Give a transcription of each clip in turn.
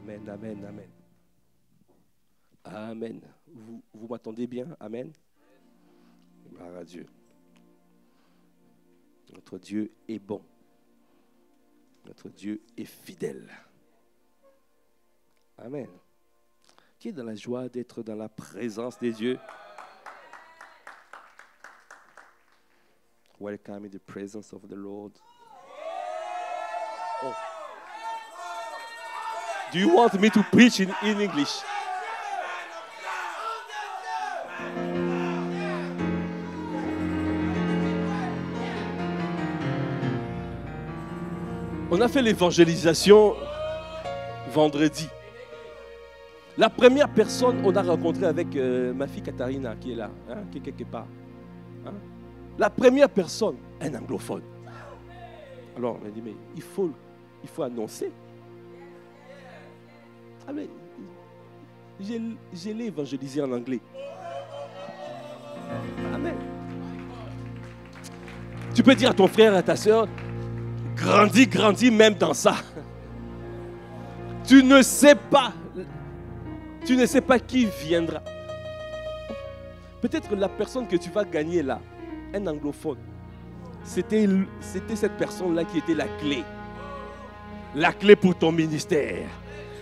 Amen, amen, amen. Amen. Vous m'entendez bien? Amen. Gloire à Dieu. Notre Dieu est bon. Notre Dieu est fidèle. Amen. Qui est dans la joie d'être dans la présence de Dieu? Welcome in the presence of the Lord. Oh. Do you want me to preach in English? On a fait l'évangélisation vendredi. La première personne on a rencontré avec ma fille Katharina qui est là, hein, qui est quelque part. Hein? La première personne, un anglophone. Alors on a dit, mais il faut annoncer. Ah mais, je l'ai évangélisé en anglais. Amen. Tu peux dire à ton frère, à ta soeur, grandis même dans ça. Tu ne sais pas qui viendra. Peut-être la personne que tu vas gagner là, un anglophone, c'était cette personne-là qui était la clé. La clé pour ton ministère.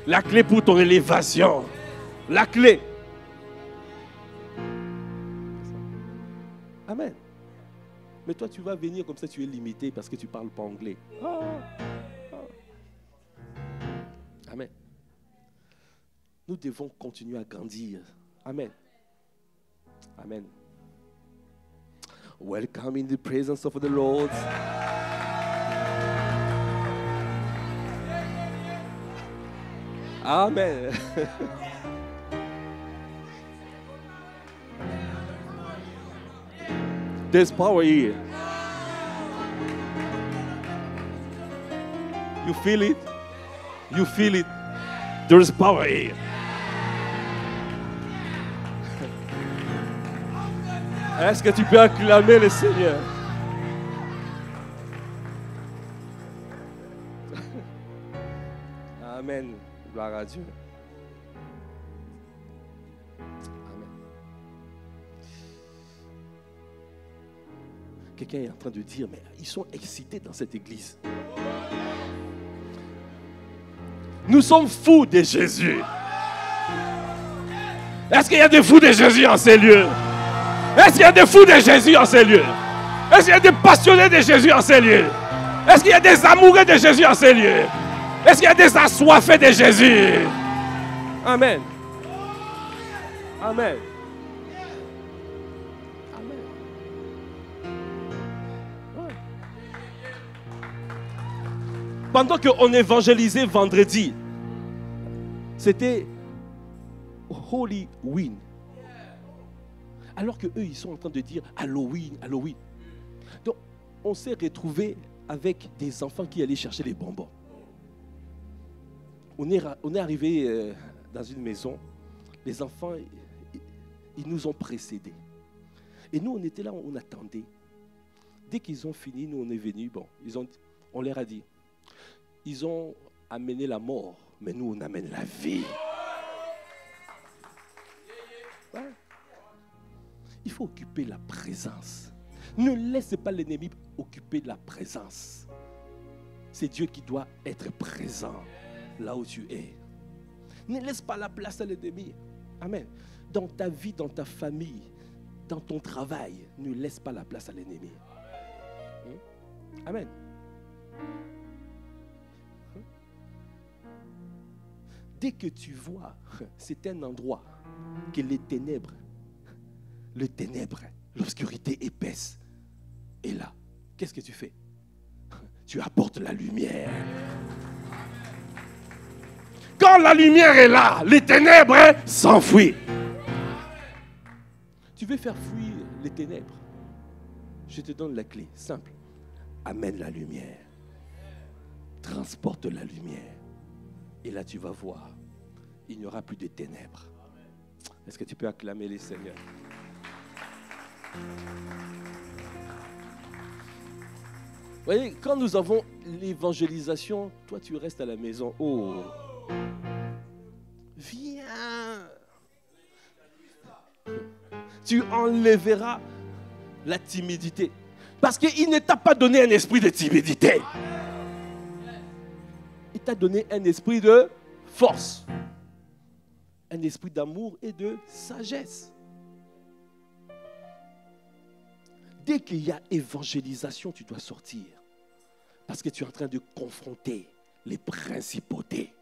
La clé pour ton élévation. La clé. Amen. Mais toi, tu vas venir comme ça, tu es limité parce que tu ne parles pas anglais. Amen. Nous devons continuer à grandir. Amen. Amen. Welcome in the presence of the Lord. Amen. There's power here. You feel it? You feel it? There's power here. Est-ce que tu peux acclamer le Seigneur? Amen. Gloire à Dieu. Amen. Quelqu'un est en train de dire, mais ils sont excités dans cette église. Nous sommes fous de Jésus. Est-ce qu'il y a des fous de Jésus en ces lieux? Est-ce qu'il y a des fous de Jésus en ces lieux? Est-ce qu'il y a des passionnés de Jésus en ces lieux? Est-ce qu'il y a des amoureux de Jésus en ces lieux? Est-ce qu'il y a des assoiffés de Jésus? Amen. Amen. Amen. Ouais. Pendant qu'on évangélisait vendredi, c'était Holy Win. Alors qu'eux, ils sont en train de dire Halloween, Halloween. Donc, on s'est retrouvés avec des enfants qui allaient chercher les bonbons. On est arrivé dans une maison. Les enfants, ils nous ont précédés. Et nous, on était là, on attendait. Dès qu'ils ont fini, nous, on est venus. Bon, on leur a dit, ils ont amené la mort, mais nous, on amène la vie. Ouais. Il faut occuper la présence. Ne laissez pas l'ennemi occuper la présence. C'est Dieu qui doit être présent là où tu es. Ne laisse pas la place à l'ennemi. Amen. Dans ta vie, dans ta famille, dans ton travail, ne laisse pas la place à l'ennemi. Amen. Dès que tu vois, c'est un endroit que les ténèbres, l'obscurité épaisse est là. Qu'est-ce que tu fais? Tu apportes la lumière. Quand la lumière est là, les ténèbres s'enfuient. Tu veux faire fuir les ténèbres? Je te donne la clé, simple. Amène la lumière. Transporte la lumière. Et là, tu vas voir, il n'y aura plus de ténèbres. Est-ce que tu peux acclamer les Seigneurs? Vous voyez, quand nous avons l'évangélisation, toi tu restes à la maison. Oh, Viens. Tu enlèveras la timidité. Parce qu'il ne t'a pas donné un esprit de timidité. Il t'a donné un esprit de force. Un esprit d'amour et de sagesse. Dès qu'il y a évangélisation, tu dois sortir. Parce que tu es en train de confronter les principautés.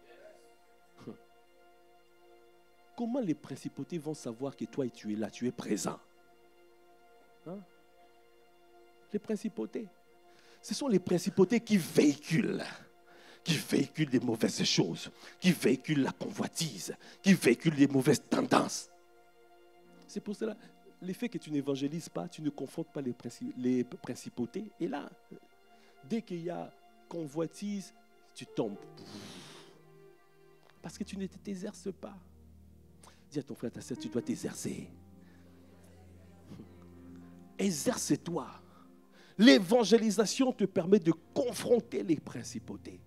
Comment les principautés vont savoir que toi, tu es là, tu es présent? Hein? Les principautés. Ce sont les principautés qui véhiculent des mauvaises choses, qui véhiculent la convoitise, qui véhiculent des mauvaises tendances. C'est pour cela, l'effet que tu n'évangélises pas, tu ne confrontes pas les principautés. Et là, dès qu'il y a convoitise, tu tombes. Parce que tu ne t'exerces pas. Dis à ton frère, ta sœur, tu dois t'exercer. Exerce-toi. L'évangélisation te permet de confronter les principautés.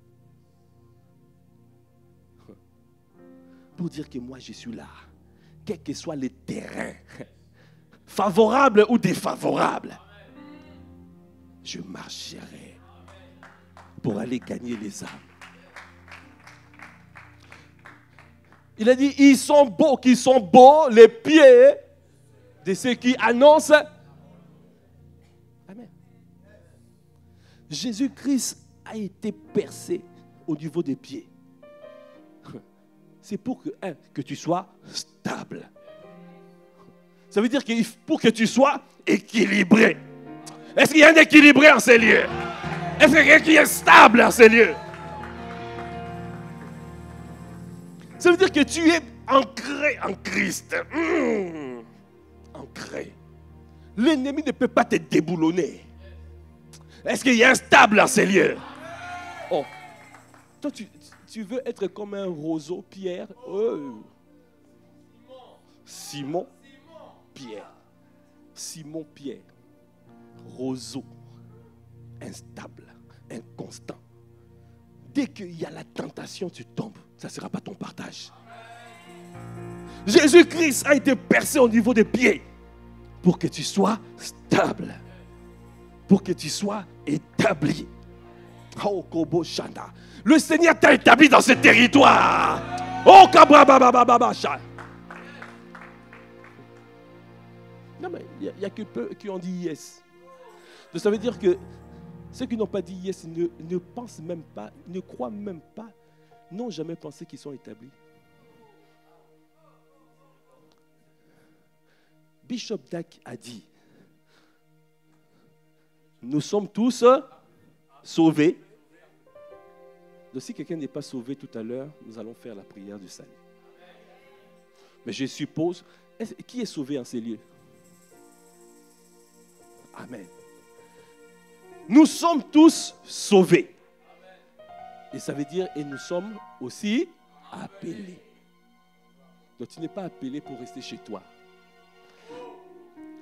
Pour dire que moi, je suis là. Quels que soient les terrains, favorables ou défavorables, je marcherai pour aller gagner les âmes. Il a dit, ils sont beaux les pieds de ceux qui annoncent. Amen. Jésus-Christ a été percé au niveau des pieds. C'est pour que tu sois stable. Ça veut dire que pour que tu sois équilibré. Est-ce qu'il y a un équilibré en ces lieux? Est-ce qu'il y a quelqu'un qui est stable en ces lieux? Ça veut dire que tu es ancré en Christ. Ancré. L'ennemi ne peut pas te déboulonner. Est-ce qu'il y a un stable en ces lieux? Oh. Toi, tu veux être comme un roseau, Pierre. Oh. Simon, Pierre. Simon, Pierre. Roseau. Instable, inconstant. Dès qu'il y a la tentation, tu tombes. Ça ne sera pas ton partage. Jésus-Christ a été percé au niveau des pieds pour que tu sois stable, pour que tu sois établi. Oh, Kobo Shanda. Le Seigneur t'a établi dans ce territoire. Oh, Kabrababababasha. Non, mais il n'y a que peu qui ont dit yes. Donc, ça veut dire que ceux qui n'ont pas dit yes ne pensent même pas, ne croient même pas, n'ont jamais pensé qu'ils sont établis. Bishop Dag a dit, nous sommes tous sauvés. Donc si quelqu'un n'est pas sauvé tout à l'heure, nous allons faire la prière du salut. Mais je suppose, qui est sauvé en ces lieux? Amen. Nous sommes tous sauvés. Et ça veut dire, et nous sommes aussi appelés. Donc tu n'es pas appelé pour rester chez toi.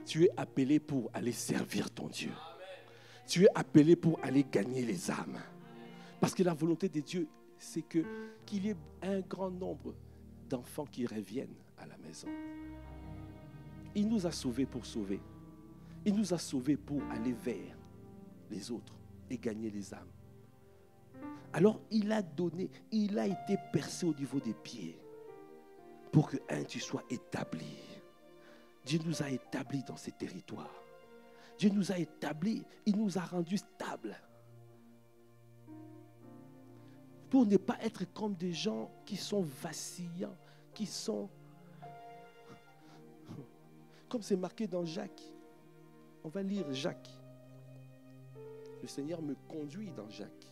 Tu es appelé pour aller servir ton Dieu. Tu es appelé pour aller gagner les âmes. Parce que la volonté de Dieu, c'est qu'il y ait un grand nombre d'enfants qui reviennent à la maison. Il nous a sauvés pour sauver. Il nous a sauvés pour aller vers les autres et gagner les âmes. Alors il a donné, il a été percé au niveau des pieds pour que tu sois établi. Dieu nous a établis dans ces territoires. Dieu nous a établis, il nous a rendus stables. Pour ne pas être comme des gens qui sont vacillants, qui sont... Comme c'est marqué dans Jacques. On va lire Jacques. Le Seigneur me conduit dans Jacques.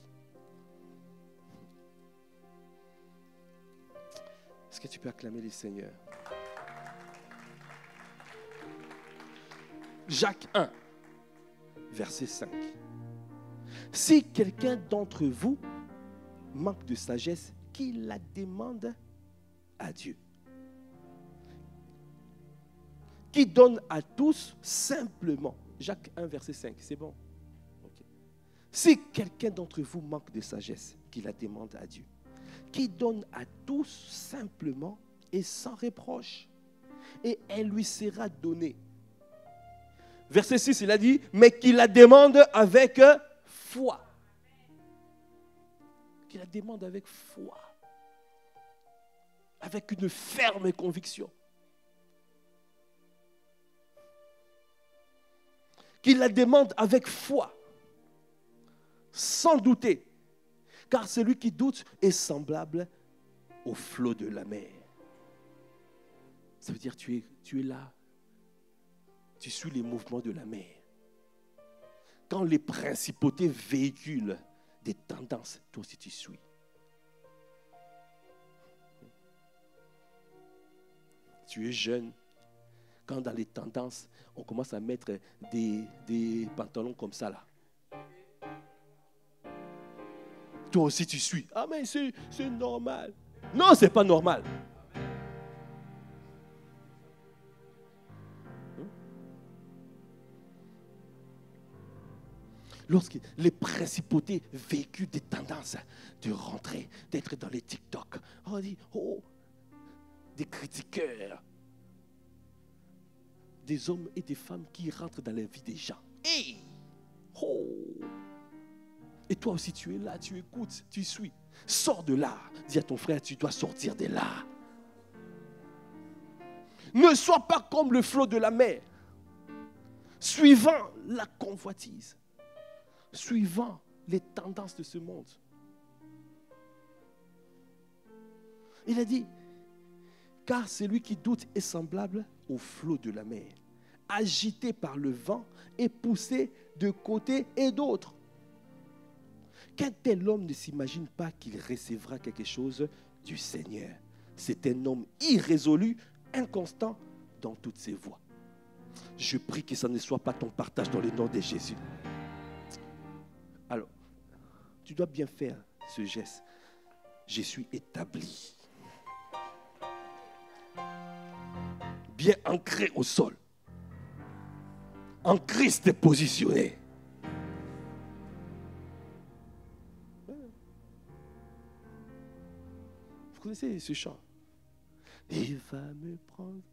Est-ce que tu peux acclamer le Seigneur? Jacques 1, verset 5. Si quelqu'un d'entre vous manque de sagesse, qu'il la demande à Dieu, qui donne à tous simplement. Jacques 1, verset 5, c'est bon? Okay. Si quelqu'un d'entre vous manque de sagesse, qu'il la demande à Dieu, qui donne à tous simplement et sans reproche, et elle lui sera donnée. Verset 6, il a dit, mais qu'il la demande avec foi. Qu'il la demande avec foi. Avec une ferme conviction. Qu'il la demande avec foi. Sans douter. Car celui qui doute est semblable au flot de la mer. Ça veut dire tu es là. Tu suis les mouvements de la mer. Quand les principautés véhiculent des tendances, toi aussi tu suis. Tu es jeune. Quand dans les tendances, on commence à mettre des pantalons comme ça là. Toi aussi tu suis. Ah mais c'est normal. Non, c'est pas normal. Lorsque les principautés véhiculent des tendances de rentrer, d'être dans les TikTok, on dit, oh, des critiqueurs, des hommes et des femmes qui rentrent dans la vie des gens. Hey, oh. Et toi aussi tu es là, tu écoutes, tu suis. Sors de là. Dis à ton frère, tu dois sortir de là. Ne sois pas comme le flot de la mer, suivant la convoitise. Suivant les tendances de ce monde. Il a dit, car celui qui doute est semblable au flot de la mer, agité par le vent et poussé de côté et d'autre. Qu'un tel homme ne s'imagine pas qu'il recevra quelque chose du Seigneur. C'est un homme irrésolu, inconstant dans toutes ses voies. Je prie que ça ne soit pas ton partage dans le nom de Jésus. Alors, tu dois bien faire ce geste. Je suis établi. Bien ancré au sol. En Christ positionné. Vous connaissez ce chant? Il va me prendre.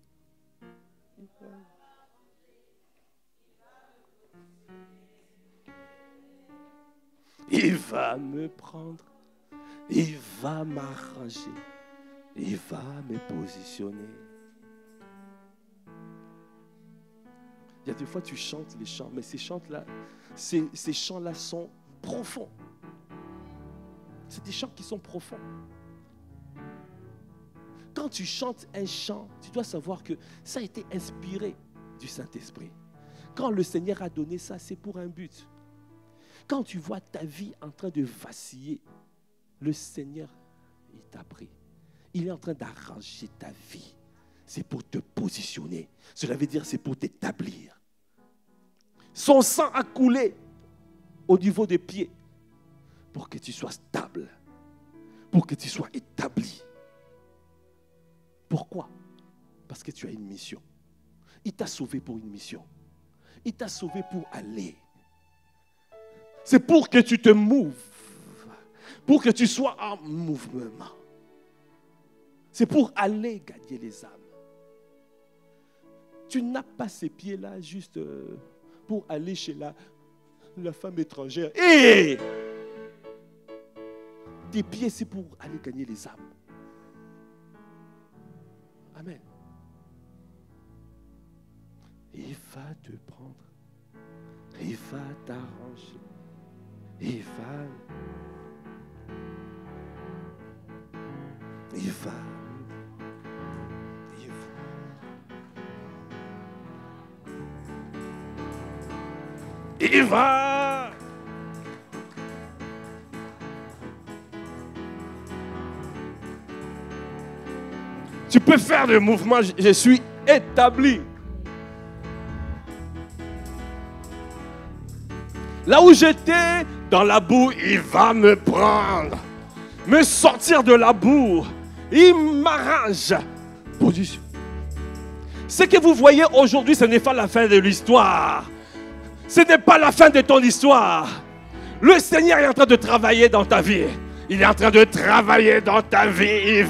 Il va me prendre, il va m'arranger, il va me positionner. Il y a des fois tu chantes les chants, mais ces chants-là sont profonds. C'est des chants qui sont profonds. Quand tu chantes un chant, tu dois savoir que ça a été inspiré du Saint-Esprit. Quand le Seigneur a donné ça, c'est pour un but. Quand tu vois ta vie en train de vaciller, le Seigneur, il t'a pris. Il est en train d'arranger ta vie. C'est pour te positionner. Cela veut dire c'est pour t'établir. Son sang a coulé au niveau des pieds pour que tu sois stable, pour que tu sois établi. Pourquoi? Parce que tu as une mission. Il t'a sauvé pour une mission. Il t'a sauvé pour aller. C'est pour que tu te mouves, pour que tu sois en mouvement. C'est pour aller gagner les âmes. Tu n'as pas ces pieds-là juste pour aller chez la femme étrangère. Hey! Tes pieds, c'est pour aller gagner les âmes. Amen. Il va te prendre, il va t'arranger. Il va. Tu peux faire le mouvement, je suis établi. Là où j'étais, dans la boue, il va me prendre. Me sortir de la boue. Il m'arrange. Position. Ce que vous voyez aujourd'hui, ce n'est pas la fin de l'histoire. Ce n'est pas la fin de ton histoire. Le Seigneur est en train de travailler dans ta vie. Il est en train de travailler dans ta vie.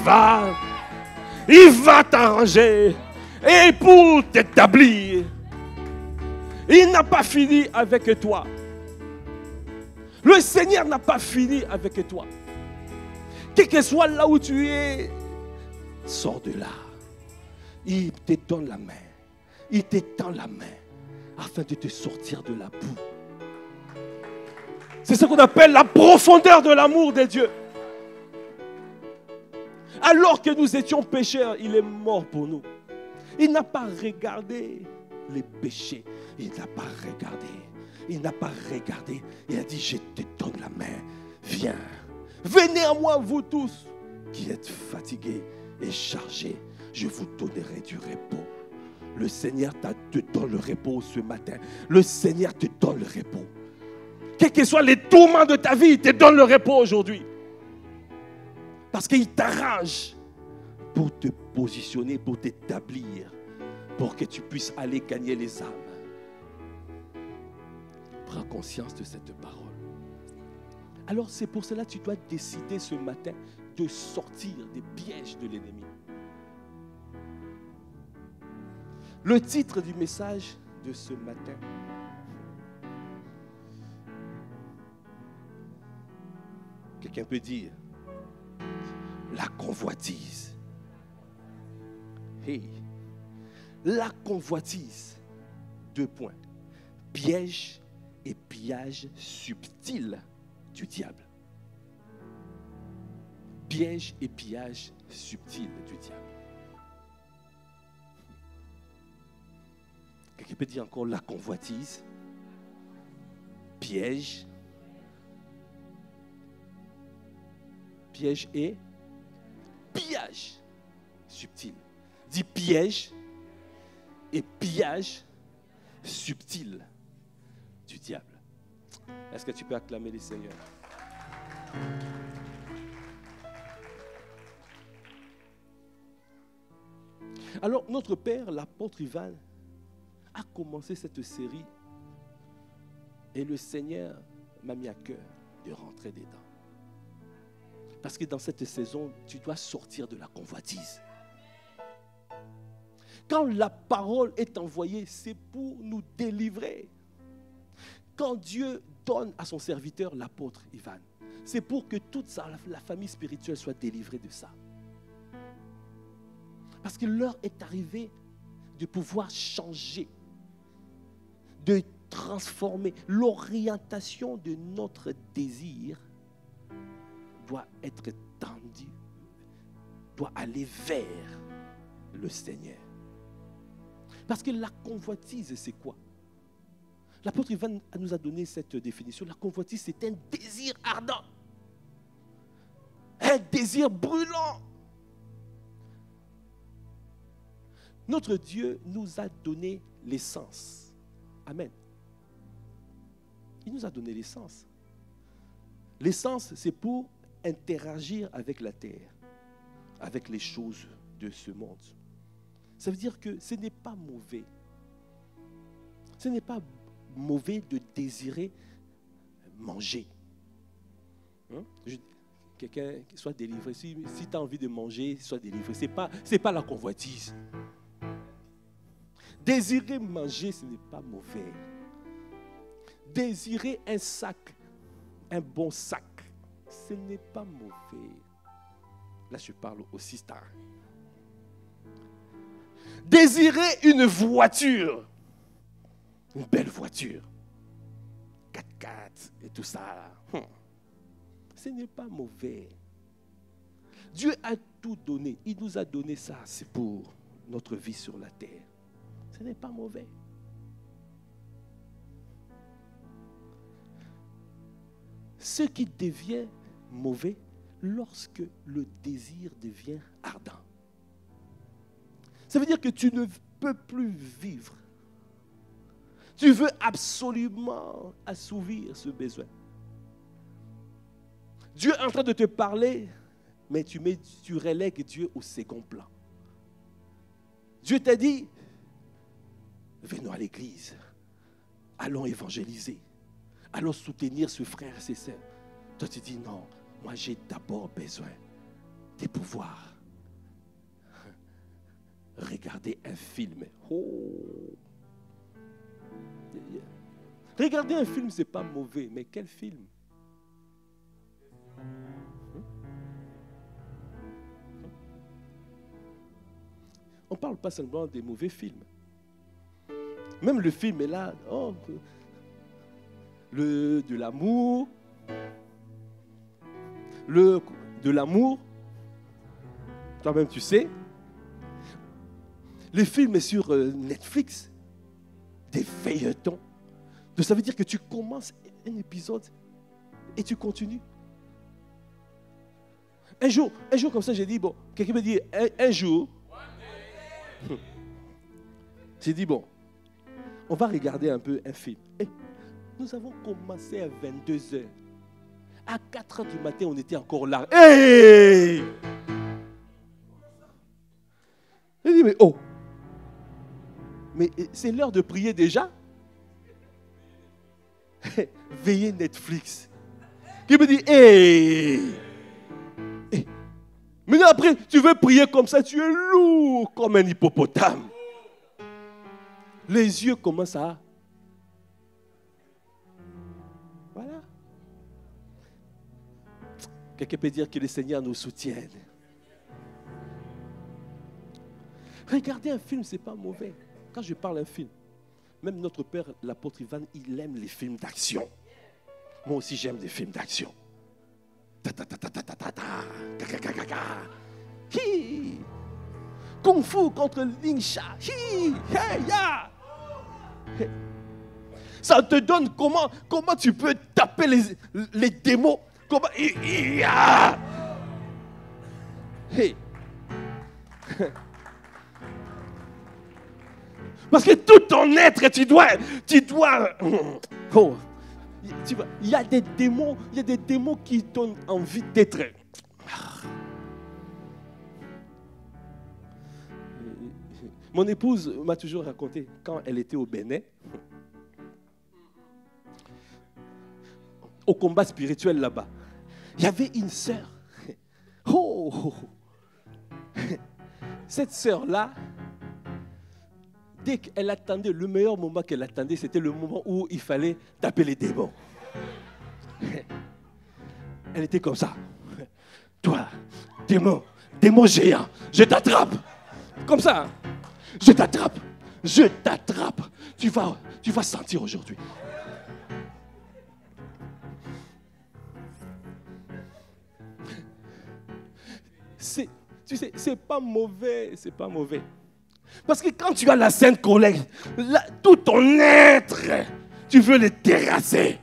Il va t'arranger. Et pour t'établir, il n'a pas fini avec toi. Le Seigneur n'a pas fini avec toi. Quel que soit là où tu es, sors de là. Il te donne la main. Il te tend la main afin de te sortir de la boue. C'est ce qu'on appelle la profondeur de l'amour de Dieu. Alors que nous étions pécheurs, il est mort pour nous. Il n'a pas regardé les péchés. Il n'a pas regardé. Il n'a pas regardé. Il a dit, je te donne la main. Viens. Venez à moi, vous tous qui êtes fatigués et chargés. Je vous donnerai du repos. Le Seigneur te donne le repos ce matin. Le Seigneur te donne le repos. Quels que soient les tourments de ta vie, il te donne le repos aujourd'hui. Parce qu'il t'arrange pour te positionner, pour t'établir, pour que tu puisses aller gagner les âmes. Prends conscience de cette parole. Alors c'est pour cela que tu dois décider ce matin de sortir des pièges de l'ennemi. Le titre du message de ce matin, quelqu'un peut dire, la convoitise. Hey, la convoitise, 2 points. Piège et pillage subtil du diable. Piège et pillage subtil du diable. Quelqu'un peut dire encore la convoitise, piège et pillage subtil. Dis piège et pillage subtil du diable. Est-ce que tu peux acclamer les Seigneurs? Alors, notre Père, l'apôtre Ivan, a commencé cette série et le Seigneur m'a mis à cœur de rentrer dedans. Parce que dans cette saison, tu dois sortir de la convoitise. Quand la parole est envoyée, c'est pour nous délivrer. Quand Dieu donne à son serviteur, l'apôtre Ivan, c'est pour que toute la famille spirituelle soit délivrée de ça. Parce que l'heure est arrivée de pouvoir changer, de transformer. L'orientation de notre désir doit être tendue, doit aller vers le Seigneur. Parce que la convoitise, c'est quoi? L'apôtre Ivan nous a donné cette définition. La convoitise, c'est un désir ardent, un désir brûlant. Notre Dieu nous a donné l'essence. Amen. Il nous a donné l'essence. L'essence, c'est pour interagir avec la terre, avec les choses de ce monde. Ça veut dire que ce n'est pas mauvais. Ce n'est pas mauvais de désirer manger. Quelqu'un soit délivré. Si tu as envie de manger, sois délivré. Ce n'est pas la convoitise. Désirer manger, ce n'est pas mauvais. Désirer un sac, un bon sac, ce n'est pas mauvais. Là, je parle au sister. Désirer une voiture, une belle voiture, 4x4 et tout ça, ce n'est pas mauvais. Dieu a tout donné. Il nous a donné ça. C'est pour notre vie sur la terre. Ce n'est pas mauvais. Ce qui devient mauvais lorsque le désir devient ardent. Ça veut dire que tu ne peux plus vivre. Tu veux absolument assouvir ce besoin. Dieu est en train de te parler, mais tu relègues Dieu au second plan. Dieu t'a dit, venons à l'église, allons évangéliser, allons soutenir ce frère et ces sœurs. Toi tu dis non, moi j'ai d'abord besoin de pouvoir regarder un film. Oh. Regarder un film, ce n'est pas mauvais, mais quel film? On ne parle pas seulement des mauvais films. Même le film est là, oh, de l'amour, de l'amour, toi-même tu sais. Les films sur Netflix, des feuilletons. Donc ça veut dire que tu commences un épisode et tu continues. Un jour comme ça, j'ai dit, bon, quelqu'un me dit, un jour, j'ai dit, bon, on va regarder un peu un film. Et nous avons commencé à 22h. À 4h du matin, on était encore là. Hey! J'ai dit, mais oh! Mais c'est l'heure de prier déjà? Veillez Netflix. Qui me dit, hey! Hey! Maintenant après, tu veux prier comme ça, tu es lourd comme un hippopotame. Les yeux commencent à... Voilà. Quelqu'un peut dire que le Seigneur nous soutienne. Regarder un film, ce n'est pas mauvais. Quand je parle d'un film, même notre père, l'apôtre Ivan, il aime les films d'action. Moi aussi, j'aime les films d'action. Kung Fu contre Ling Sha. Hey, ya. Ça te donne comment tu peux taper les démons. Comment, hey. Parce que tout ton être, tu dois oh, il y a des démons qui donnent envie d'être. Mon épouse m'a toujours raconté, quand elle était au Bénin, au combat spirituel là-bas, il y avait une sœur. Oh, cette sœur-là, dès qu'elle attendait, le meilleur moment qu'elle attendait, c'était le moment où il fallait taper les démons. Elle était comme ça. Toi, démon géant, je t'attrape. Comme ça. Je t'attrape. Tu vas sentir aujourd'hui. Tu sais, c'est pas mauvais. Parce que quand tu as la sainte colère, tout ton être, tu veux les terrasser.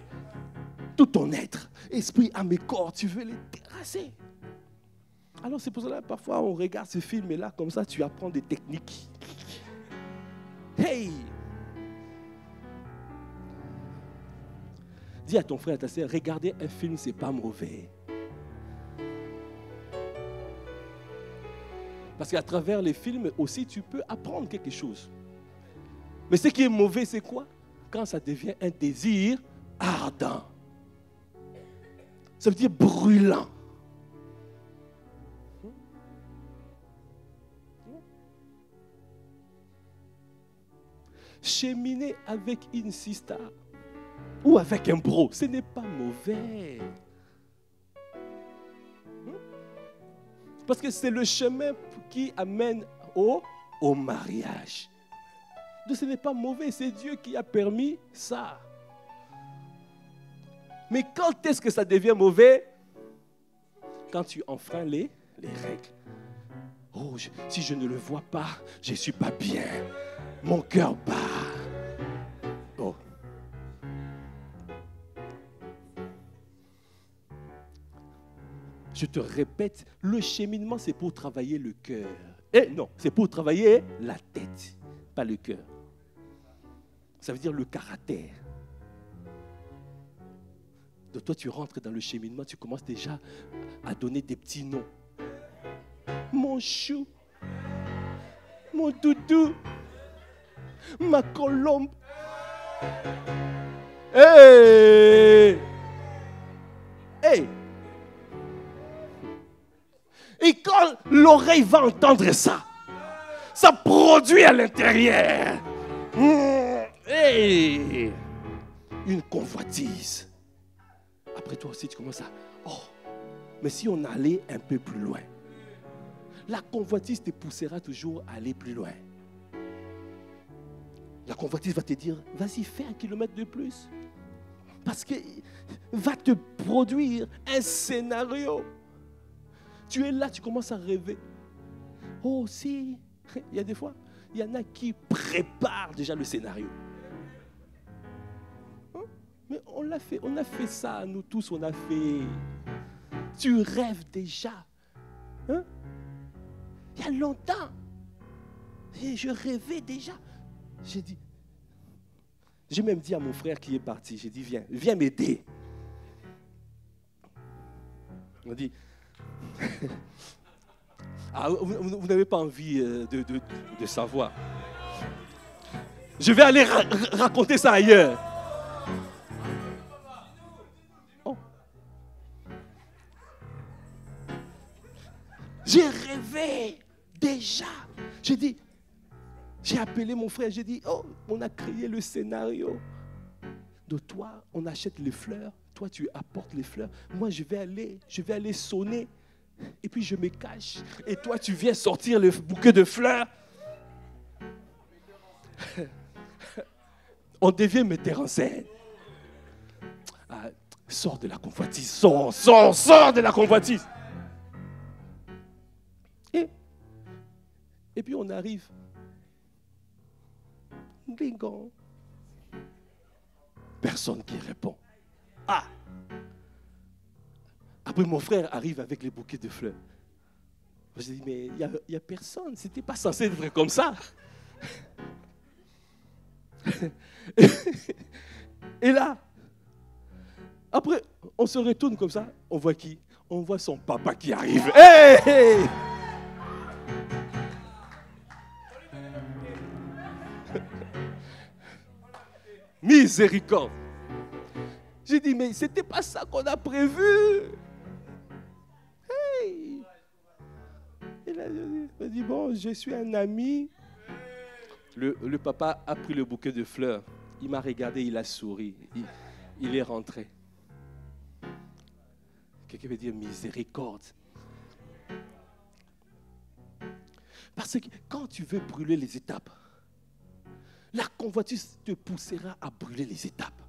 Tout ton être, esprit, âme et corps, tu veux les terrasser. Alors c'est pour cela que parfois on regarde ce film et là, comme ça, tu apprends des techniques. Hey! Dis à ton frère, à ta soeur, regarder un film, c'est pas mauvais. Parce qu'à travers les films aussi, tu peux apprendre quelque chose. Mais ce qui est mauvais, c'est quoi? Quand ça devient un désir ardent. Ça veut dire brûlant. Cheminer avec une sister ou avec un bro, ce n'est pas mauvais. Parce que c'est le chemin qui amène au mariage. Donc ce n'est pas mauvais, c'est Dieu qui a permis ça. Mais quand est-ce que ça devient mauvais? Quand tu enfreins les règles. Oh, si je ne le vois pas, je ne suis pas bien. Mon cœur bat. Oh. Je te répète, le cheminement, c'est pour travailler le cœur. Non, c'est pour travailler la tête, pas le cœur. Ça veut dire le caractère. Donc toi, tu rentres dans le cheminement, tu commences déjà à donner des petits noms. Mon chou, mon doudou, ma colombe. Hey! Hey! Et quand l'oreille va entendre ça, Ça produit à l'intérieur. Hey. Une convoitise. Après toi aussi, tu commences à... Oh, mais si on allait un peu plus loin, la convoitise te poussera toujours à aller plus loin. La convoitise va te dire, vas-y, fais 1 kilomètre de plus. Parce que va te produire un scénario. Tu es là, tu commences à rêver. Oh, si, il y a des fois, il y en a qui préparent déjà le scénario. Mais on a fait ça, nous tous, on a fait. Tu rêves déjà. Hein? Il y a longtemps. Et je rêvais déjà. J'ai même dit à mon frère qui est parti, j'ai dit, viens m'aider. On dit, ah, vous n'avez pas envie de savoir. Je vais aller raconter ça ailleurs. Oh. J'ai rêvé déjà. J'ai appelé mon frère, j'ai dit, oh, on a créé le scénario. De toi, on achète les fleurs, toi tu apportes les fleurs. Moi je vais aller sonner. Et puis je me cache. Et toi tu viens sortir le bouquet de fleurs. On devient metteur en scène. Ah, sors de la convoitise, sors de la convoitise. Et puis on arrive. Glingon. Personne qui répond. Ah! Après, mon frère arrive avec les bouquets de fleurs. Je dis, mais il n'y a personne. C'était pas censé être vrai comme ça. Et là, après, on se retourne comme ça. On voit qui? On voit son papa qui arrive. Hey, hey! Miséricorde. J'ai dit, mais c'était pas ça qu'on a prévu. Hey. Et là, je me dis, bon, je suis un ami. Le papa a pris le bouquet de fleurs. Il m'a regardé, il a souri. Il est rentré. Quelqu'un veut dire miséricorde. Parce que quand tu veux brûler les étapes, la convoitise te poussera à brûler les étapes.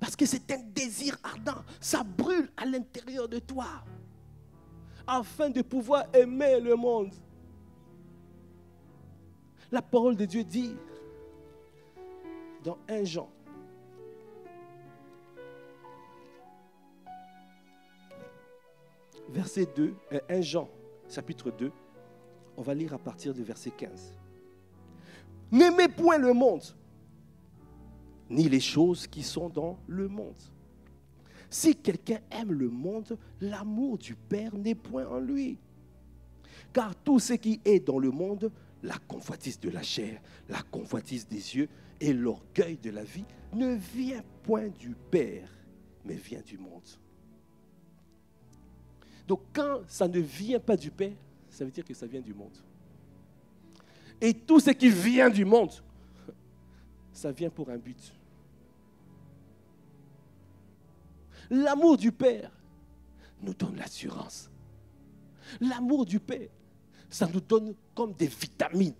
Parce que c'est un désir ardent. Ça brûle à l'intérieur de toi. Afin de pouvoir aimer le monde. La parole de Dieu dit dans 1 Jean. Verset 2, 1 Jean, chapitre 2. On va lire à partir du verset 15. N'aimez point le monde, ni les choses qui sont dans le monde. Si quelqu'un aime le monde, l'amour du Père n'est point en lui. Car tout ce qui est dans le monde, la convoitise de la chair, la convoitise des yeux et l'orgueil de la vie, ne vient point du Père, mais vient du monde. Donc quand ça ne vient pas du Père, ça veut dire que ça vient du monde. Et tout ce qui vient du monde, ça vient pour un but. L'amour du Père nous donne l'assurance. L'amour du Père, ça nous donne comme des vitamines.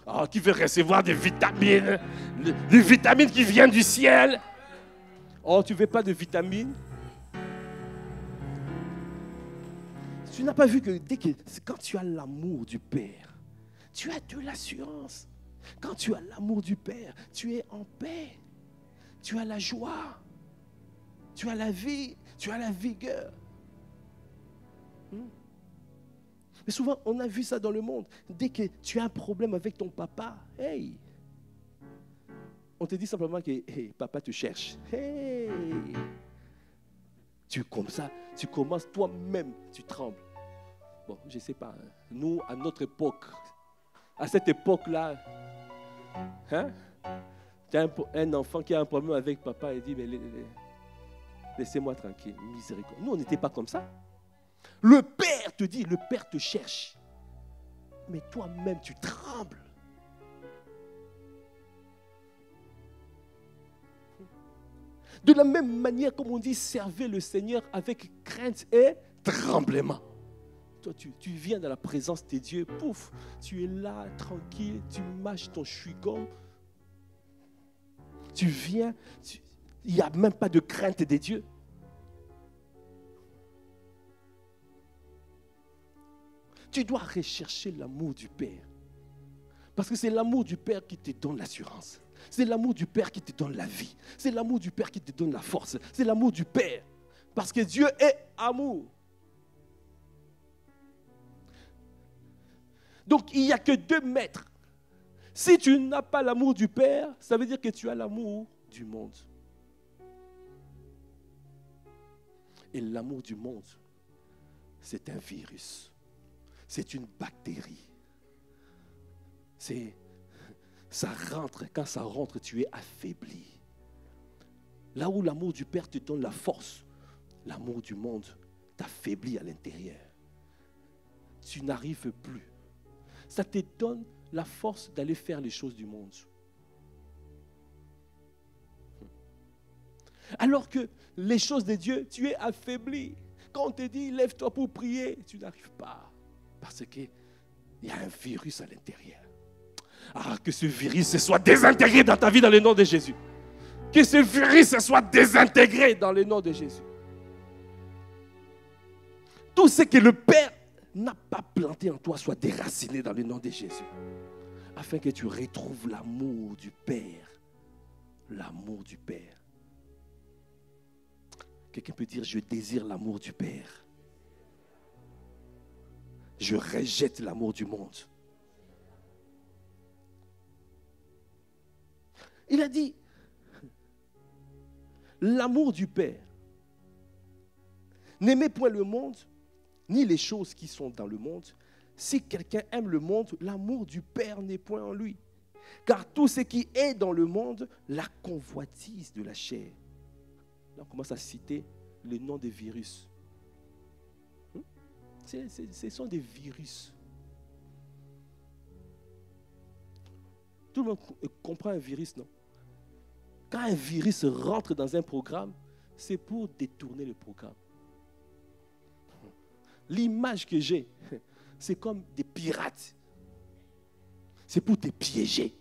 Oh, qui veut recevoir des vitamines? Des vitamines qui viennent du ciel. Oh, tu ne veux pas de vitamines? Tu n'as pas vu que quand tu as l'amour du Père, tu as de l'assurance. Quand tu as l'amour du Père, tu es en paix. Tu as la joie. Tu as la vie. Tu as la vigueur. Mais souvent, on a vu ça dans le monde. Dès que tu as un problème avec ton papa, hey, on te dit simplement que hey, papa te cherche. Hey, tu comme ça, tu commences toi-même, tu trembles. Bon, je ne sais pas. Nous, à notre époque, à cette époque-là, hein, tu as un enfant qui a un problème avec papa et dit, mais laissez-moi tranquille, miséricorde. Nous, on n'était pas comme ça. Le Père te dit, le Père te cherche. mais toi-même, tu trembles. De la même manière, comme on dit, servez le Seigneur avec crainte et tremblement. Toi, tu viens dans la présence de Dieu, pouf, tu es là, tranquille, tu mâches ton chewing-gum. Tu viens, il n'y a même pas de crainte de Dieu. Tu dois rechercher l'amour du Père. Parce que c'est l'amour du Père qui te donne l'assurance. C'est l'amour du Père qui te donne la vie. C'est l'amour du Père qui te donne la force. C'est l'amour du Père. Parce que Dieu est amour. Donc, il n'y a que 2 maîtres. Si tu n'as pas l'amour du Père, ça veut dire que tu as l'amour du monde. Et l'amour du monde, c'est un virus. C'est une bactérie. Ça rentre. Quand ça rentre, tu es affaibli. Là où l'amour du Père te donne la force, l'amour du monde t'affaiblit à l'intérieur. Tu n'arrives plus. Ça te donne la force d'aller faire les choses du monde. Alors que les choses de Dieu, tu es affaibli. Quand on te dit, lève-toi pour prier, tu n'arrives pas. Parce qu'il y a un virus à l'intérieur. Ah, que ce virus soit désintégré dans ta vie dans le nom de Jésus. Que ce virus soit désintégré dans le nom de Jésus. Tout ce que le Père n'a pas planté en toi soit déraciné dans le nom de Jésus. Afin que tu retrouves l'amour du Père. L'amour du Père. Quelqu'un peut dire, je désire l'amour du Père. Je rejette l'amour du monde. Il a dit, l'amour du Père. N'aimez point le monde, ni les choses qui sont dans le monde. Si quelqu'un aime le monde, l'amour du Père n'est point en lui. Car tout ce qui est dans le monde, la convoitise de la chair. Là, on commence à citer le nom des virus. Ce sont des virus. Tout le monde comprend un virus, non? Quand un virus rentre dans un programme, c'est pour détourner le programme. L'image que j'ai, c'est comme des pirates. C'est pour te piéger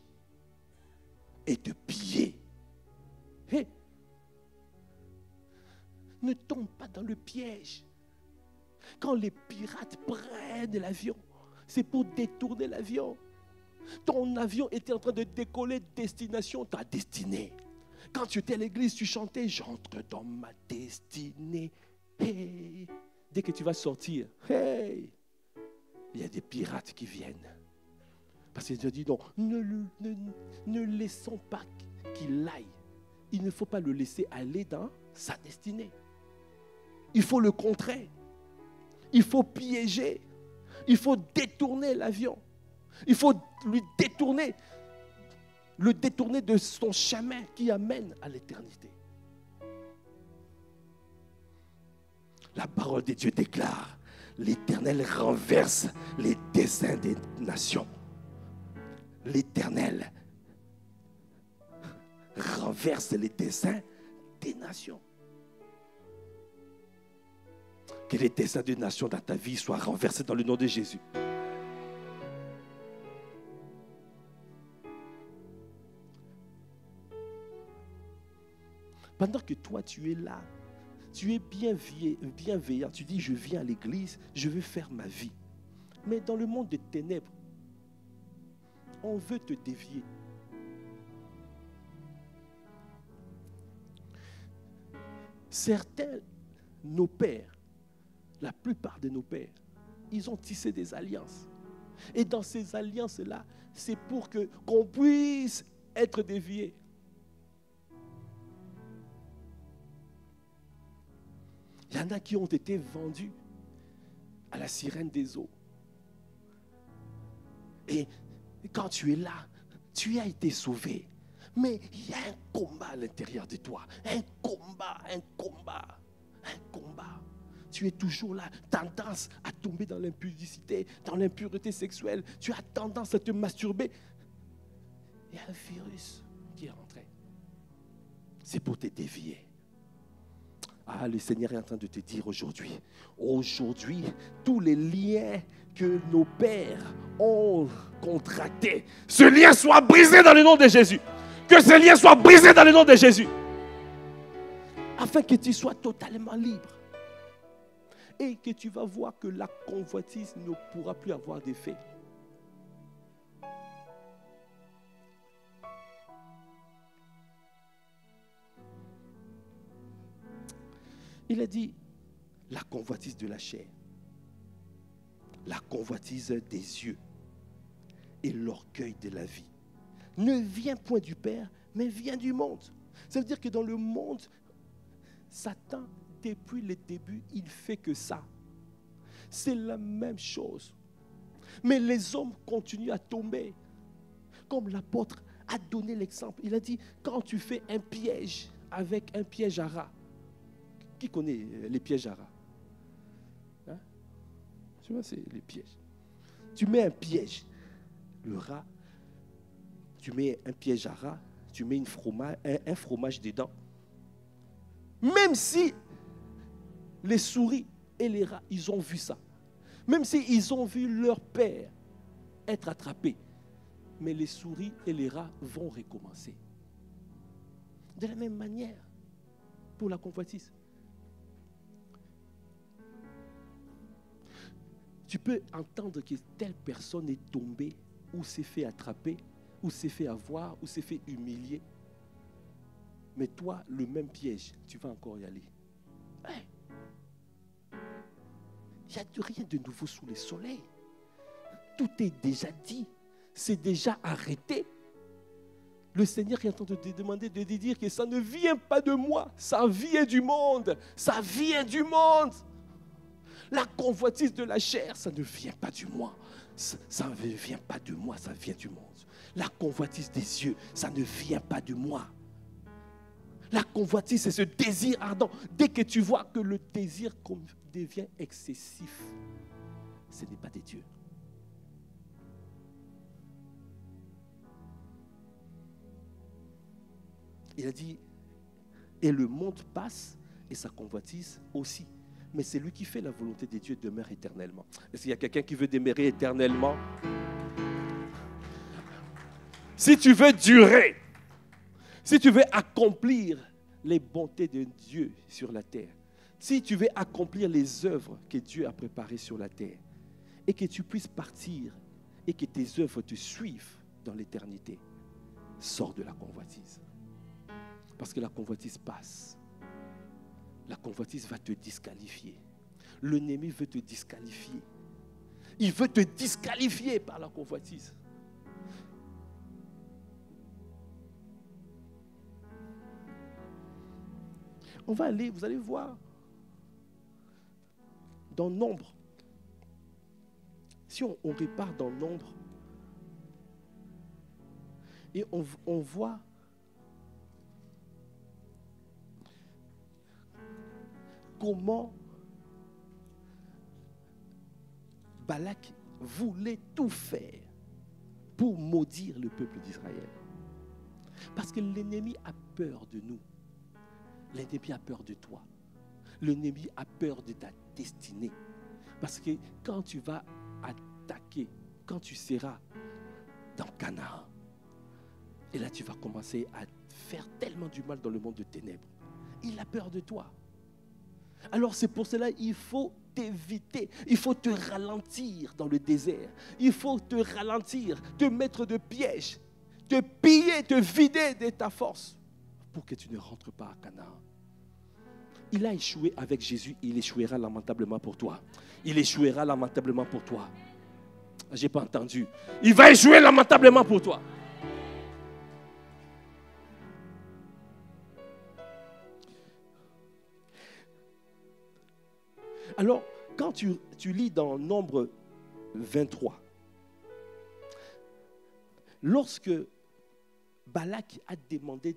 et te piller. Hey, ne tombe pas dans le piège. Quand les pirates prennent l'avion, c'est pour détourner l'avion. Ton avion était en train de décoller, destination, ta destinée. Quand tu étais à l'église, tu chantais, j'entre dans ma destinée. Hey. Dès que tu vas sortir, hey, il y a des pirates qui viennent. Parce que Dieu dit non, ne laissons pas qu'il aille. Il ne faut pas le laisser aller dans sa destinée. Il faut le contrer. Il faut piéger. Il faut détourner l'avion. Il faut le détourner de son chemin qui amène à l'éternité. La parole de Dieu déclare, l'Éternel renverse les desseins des nations. L'Éternel renverse les desseins des nations. Que les desseins des nations dans ta vie soient renversés dans le nom de Jésus. Pendant que toi tu es là, tu es bienveillant, tu dis je viens à l'église, je veux faire ma vie. Mais dans le monde des ténèbres, on veut te dévier. Certains, nos pères, la plupart de nos pères, ils ont tissé des alliances. Et dans ces alliances-là, c'est pour qu'on puisse être dévié. Il y en a qui ont été vendus à la sirène des eaux. Et quand tu es là, tu as été sauvé. Mais il y a un combat à l'intérieur de toi. Un combat. tu es toujours là, tendance à tomber dans l'impudicité, dans l'impureté sexuelle. Tu as tendance à te masturber. Il y a un virus qui est rentré. C'est pour te dévier. Ah, le Seigneur est en train de te dire aujourd'hui, tous les liens que nos pères ont contractés, ce lien soit brisé dans le nom de Jésus. Que ce lien soit brisé dans le nom de Jésus. Afin que tu sois totalement libre. Et que tu vas voir que la convoitise ne pourra plus avoir d'effet. Il a dit, la convoitise de la chair, la convoitise des yeux et l'orgueil de la vie ne vient point du Père, mais vient du monde. Ça veut dire que dans le monde, Satan, depuis le début, il fait que ça. C'est la même chose. Mais les hommes continuent à tomber. Comme l'apôtre a donné l'exemple. Il a dit, quand tu fais un piège avec un piège à rat, qui connaît les pièges à rat? Hein? Tu vois, c'est les pièges. Tu mets un piège, le rat, tu mets un piège à rat, tu mets un fromage dedans. Même si les souris et les rats, ils ont vu ça. Même s'ils ont vu leur père être attrapé. Mais les souris et les rats vont recommencer. De la même manière, pour la convoitise. Tu peux entendre que telle personne est tombée, ou s'est fait attraper, ou s'est fait avoir, ou s'est fait humilier. Mais toi, le même piège, tu vas encore y aller. Hey. Il n'y a rien de nouveau sous le soleil. Tout est déjà dit. C'est déjà arrêté. Le Seigneur est en train de te demander de te dire que ça ne vient pas de moi. Ça vient du monde. Ça vient du monde. La convoitise de la chair, ça ne vient pas du moi. Ça ne vient pas de moi, ça vient du monde. La convoitise des yeux, ça ne vient pas de moi. La convoitise, c'est ce désir ardent. Dès que tu vois que le désir devient excessif, ce n'est pas de Dieu. Il a dit, et le monde passe, et sa convoitise aussi. Mais c'est lui qui fait la volonté de Dieu demeure éternellement. Est-ce qu'il y a quelqu'un qui veut demeurer éternellement? Si tu veux durer, si tu veux accomplir les bontés de Dieu sur la terre, si tu veux accomplir les œuvres que Dieu a préparées sur la terre, et que tu puisses partir, et que tes œuvres te suivent dans l'éternité, sors de la convoitise. Parce que la convoitise passe. La convoitise va te disqualifier. L'ennemi veut te disqualifier. Il veut te disqualifier par la convoitise. On va aller, vous allez voir, dans Nombre. Si on repart dans Nombre, et on voit comment Balak voulait tout faire pour maudire le peuple d'Israël. Parce que l'ennemi a peur de nous. L'ennemi a peur de toi. L'ennemi a peur de ta destinée. Parce que quand tu vas attaquer, quand tu seras dans Canaan, et là tu vas commencer à faire tellement du mal dans le monde de ténèbres, il a peur de toi. Alors c'est pour cela qu'il faut t'éviter, il faut te ralentir dans le désert, il faut te ralentir, te mettre de pièges, te piller, te vider de ta force pour que tu ne rentres pas à Canaan. Il a échoué avec Jésus, il échouera lamentablement pour toi. Il échouera lamentablement pour toi. Je n'ai pas entendu. Il va échouer lamentablement pour toi. Alors, quand tu lis dans Nombre 23, lorsque Balak a demandé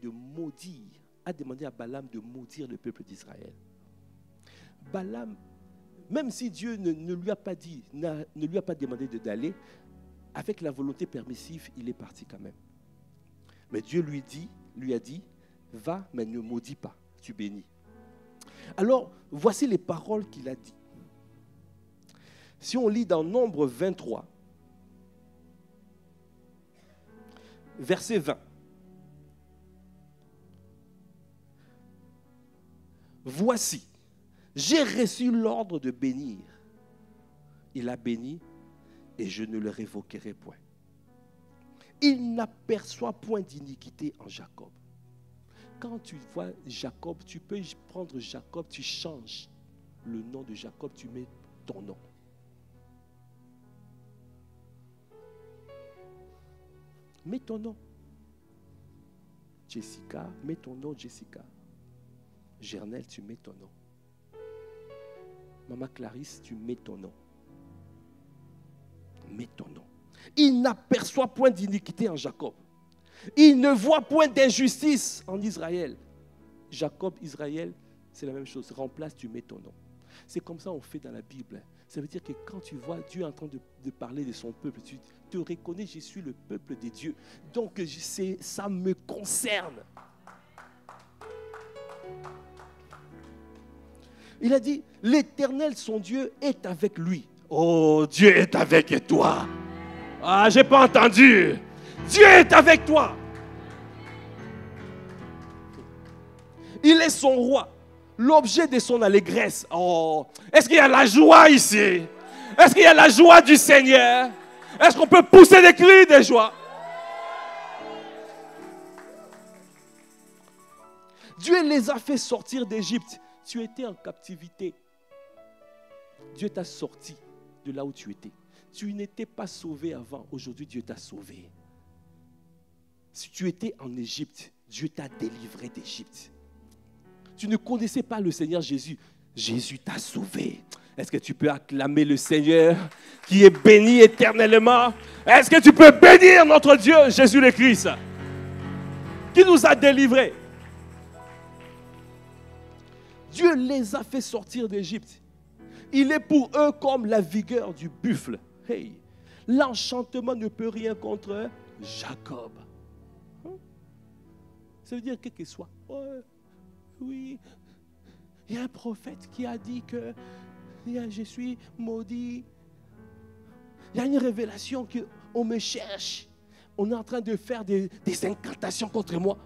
à Balaam de maudire le peuple d'Israël, Balaam Même si Dieu ne lui a pas dit, ne lui a pas demandé d'aller, avec la volonté permissive, il est parti quand même. Mais Dieu lui a dit, va, mais ne maudis pas, tu bénis. Alors, voici les paroles qu'il a dit. Si on lit dans Nombre 23, verset 20. Voici, j'ai reçu l'ordre de bénir. Il a béni et je ne le révoquerai point. Il n'aperçoit point d'iniquité en Jacob. Quand tu vois Jacob, tu peux prendre Jacob, tu changes le nom de Jacob, tu mets ton nom. Mets ton nom. Jessica, mets ton nom Jessica. Gernelle, tu mets ton nom. Maman Clarisse, tu mets ton nom. Mets ton nom. Il n'aperçoit point d'iniquité en Jacob. Il ne voit point d'injustice en Israël. Jacob, Israël, c'est la même chose. Remplace, tu mets ton nom. C'est comme ça qu'on fait dans la Bible. Ça veut dire que quand tu vois Dieu en train de parler de son peuple, tu te reconnais, je suis le peuple de Dieu. Donc, ça me concerne. Il a dit, l'Éternel, son Dieu, est avec lui. Oh, Dieu est avec toi. Ah, j'ai pas entendu. Dieu est avec toi. Il est son roi, l'objet de son allégresse. Oh, est-ce qu'il y a la joie ici? Est-ce qu'il y a la joie du Seigneur? Est-ce qu'on peut pousser des cris de joie? Dieu les a fait sortir d'Égypte. Tu étais en captivité. Dieu t'a sorti de là où tu étais. Tu n'étais pas sauvé avant. Aujourd'hui, Dieu t'a sauvé. Si tu étais en Égypte, Dieu t'a délivré d'Égypte. Tu ne connaissais pas le Seigneur Jésus. Jésus t'a sauvé. Est-ce que tu peux acclamer le Seigneur qui est béni éternellement? Est-ce que tu peux bénir notre Dieu, Jésus le Christ, qui nous a délivrés? Dieu les a fait sortir d'Égypte. Il est pour eux comme la vigueur du buffle. Hey, l'enchantement ne peut rien contre Jacob. Ça veut dire quel que soit. Oh, oui, il y a un prophète qui a dit que je suis maudit. Il y a une révélation qu'on me cherche. On est en train de faire des incantations contre moi.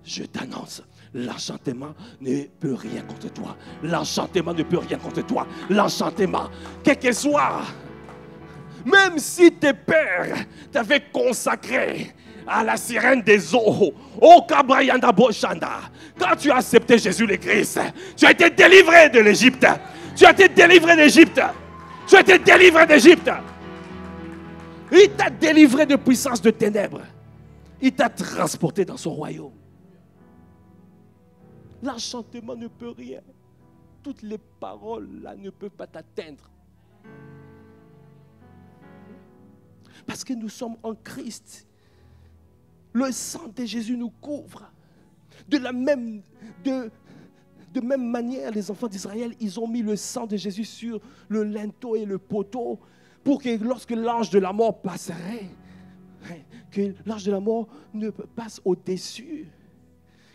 Je t'annonce, l'enchantement ne peut rien contre toi. L'enchantement ne peut rien contre toi. L'enchantement, quel que soit, même si tes pères t'avaient consacré à la sirène des eaux, au Kabrayanda Boshanda, quand tu as accepté Jésus le Christ, tu as été délivré de l'Égypte. Tu as été délivré d'Égypte. Tu as été délivré d'Égypte. Il t'a délivré de puissance de ténèbres. Il t'a transporté dans son royaume. L'enchantement ne peut rien. Toutes les paroles là ne peuvent pas t'atteindre. Parce que nous sommes en Christ. Le sang de Jésus nous couvre. De même manière, les enfants d'Israël, ils ont mis le sang de Jésus sur le linteau et le poteau pour que lorsque l'ange de la mort passerait, que l'ange de la mort ne passe au-dessus,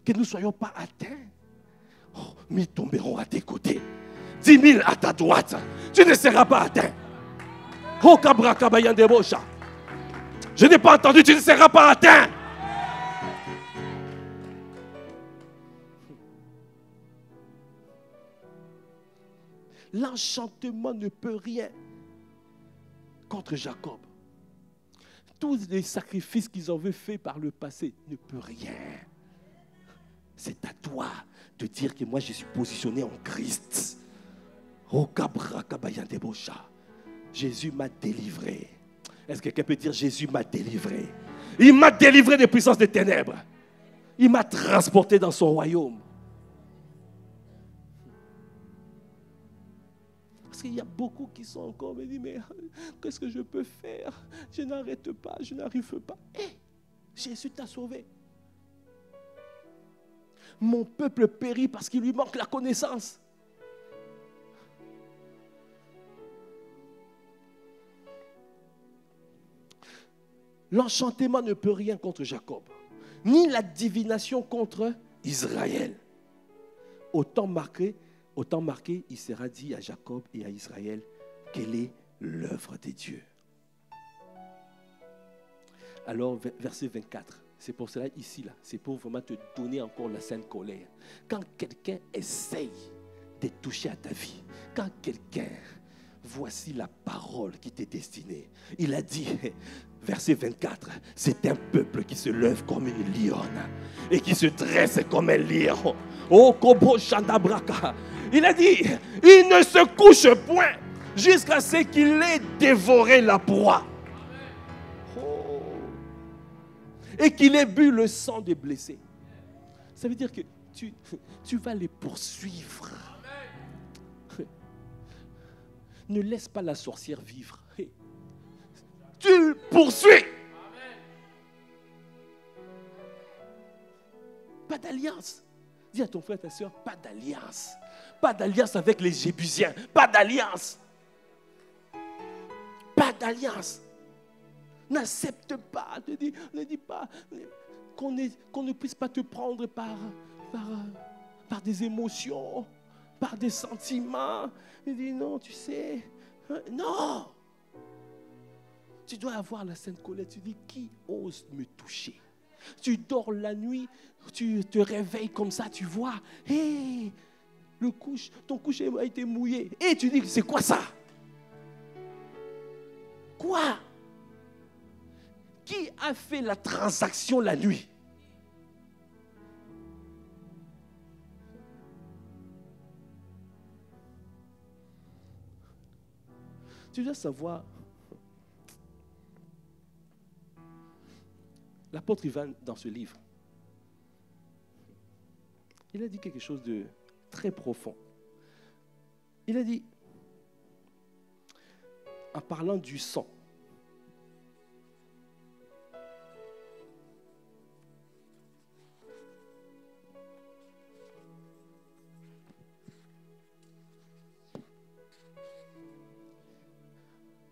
que nous ne soyons pas atteints. Oh, 1000 tomberont à tes côtés, 10 000 à ta droite, tu ne seras pas atteint. Oh, Kabra Kabayande Bosha. Je n'ai pas entendu, tu ne seras pas atteint. L'enchantement ne peut rien contre Jacob. Tous les sacrifices qu'ils avaient faits par le passé ne peuvent rien. C'est à toi de dire que moi je suis positionné en Christ. Oh, Kabra Kabayande Bosha. Jésus m'a délivré. Est-ce que quelqu'un peut dire Jésus m'a délivré? Il m'a délivré des puissances des ténèbres. Il m'a transporté dans son royaume. Parce qu'il y a beaucoup qui sont encore me disent, mais qu'est-ce que je peux faire? Je n'arrête pas, je n'arrive pas. Hey, Jésus t'a sauvé. Mon peuple périt parce qu'il lui manque la connaissance. L'enchantement ne peut rien contre Jacob, ni la divination contre Israël. Au temps marqué, il sera dit à Jacob et à Israël, quelle est l'œuvre des dieux. Alors, verset 24, c'est pour cela ici, là, c'est pour vraiment te donner encore la sainte colère. Quand quelqu'un essaye de toucher à ta vie, quand quelqu'un, voici la parole qui t'est destinée. Il a dit, verset 24, c'est un peuple qui se lève comme une lionne et qui se dresse comme un lion. Oh, Kobo Chandabraka. Il a dit, il ne se couche point jusqu'à ce qu'il ait dévoré la proie. Oh. Et qu'il ait bu le sang des blessés. Ça veut dire que tu vas les poursuivre. Ne laisse pas la sorcière vivre. Tu poursuis. Pas d'alliance. Dis à ton frère, ta soeur, pas d'alliance. Pas d'alliance avec les Jébusiens. Pas d'alliance. Pas d'alliance. N'accepte pas. Ne dis pas qu'on ne puisse pas te prendre par des émotions, par des sentiments. Il dit non, tu sais. Non. Tu dois avoir la sainte colère. Tu dis, qui ose me toucher? Tu dors la nuit, tu te réveilles comme ça, tu vois. Hey, ton coucher a été mouillé. Et tu dis, c'est quoi ça? Quoi? Qui a fait la transaction la nuit? Tu dois savoir. L'apôtre Ivan, dans ce livre, il a dit quelque chose de très profond. Il a dit, en parlant du sang,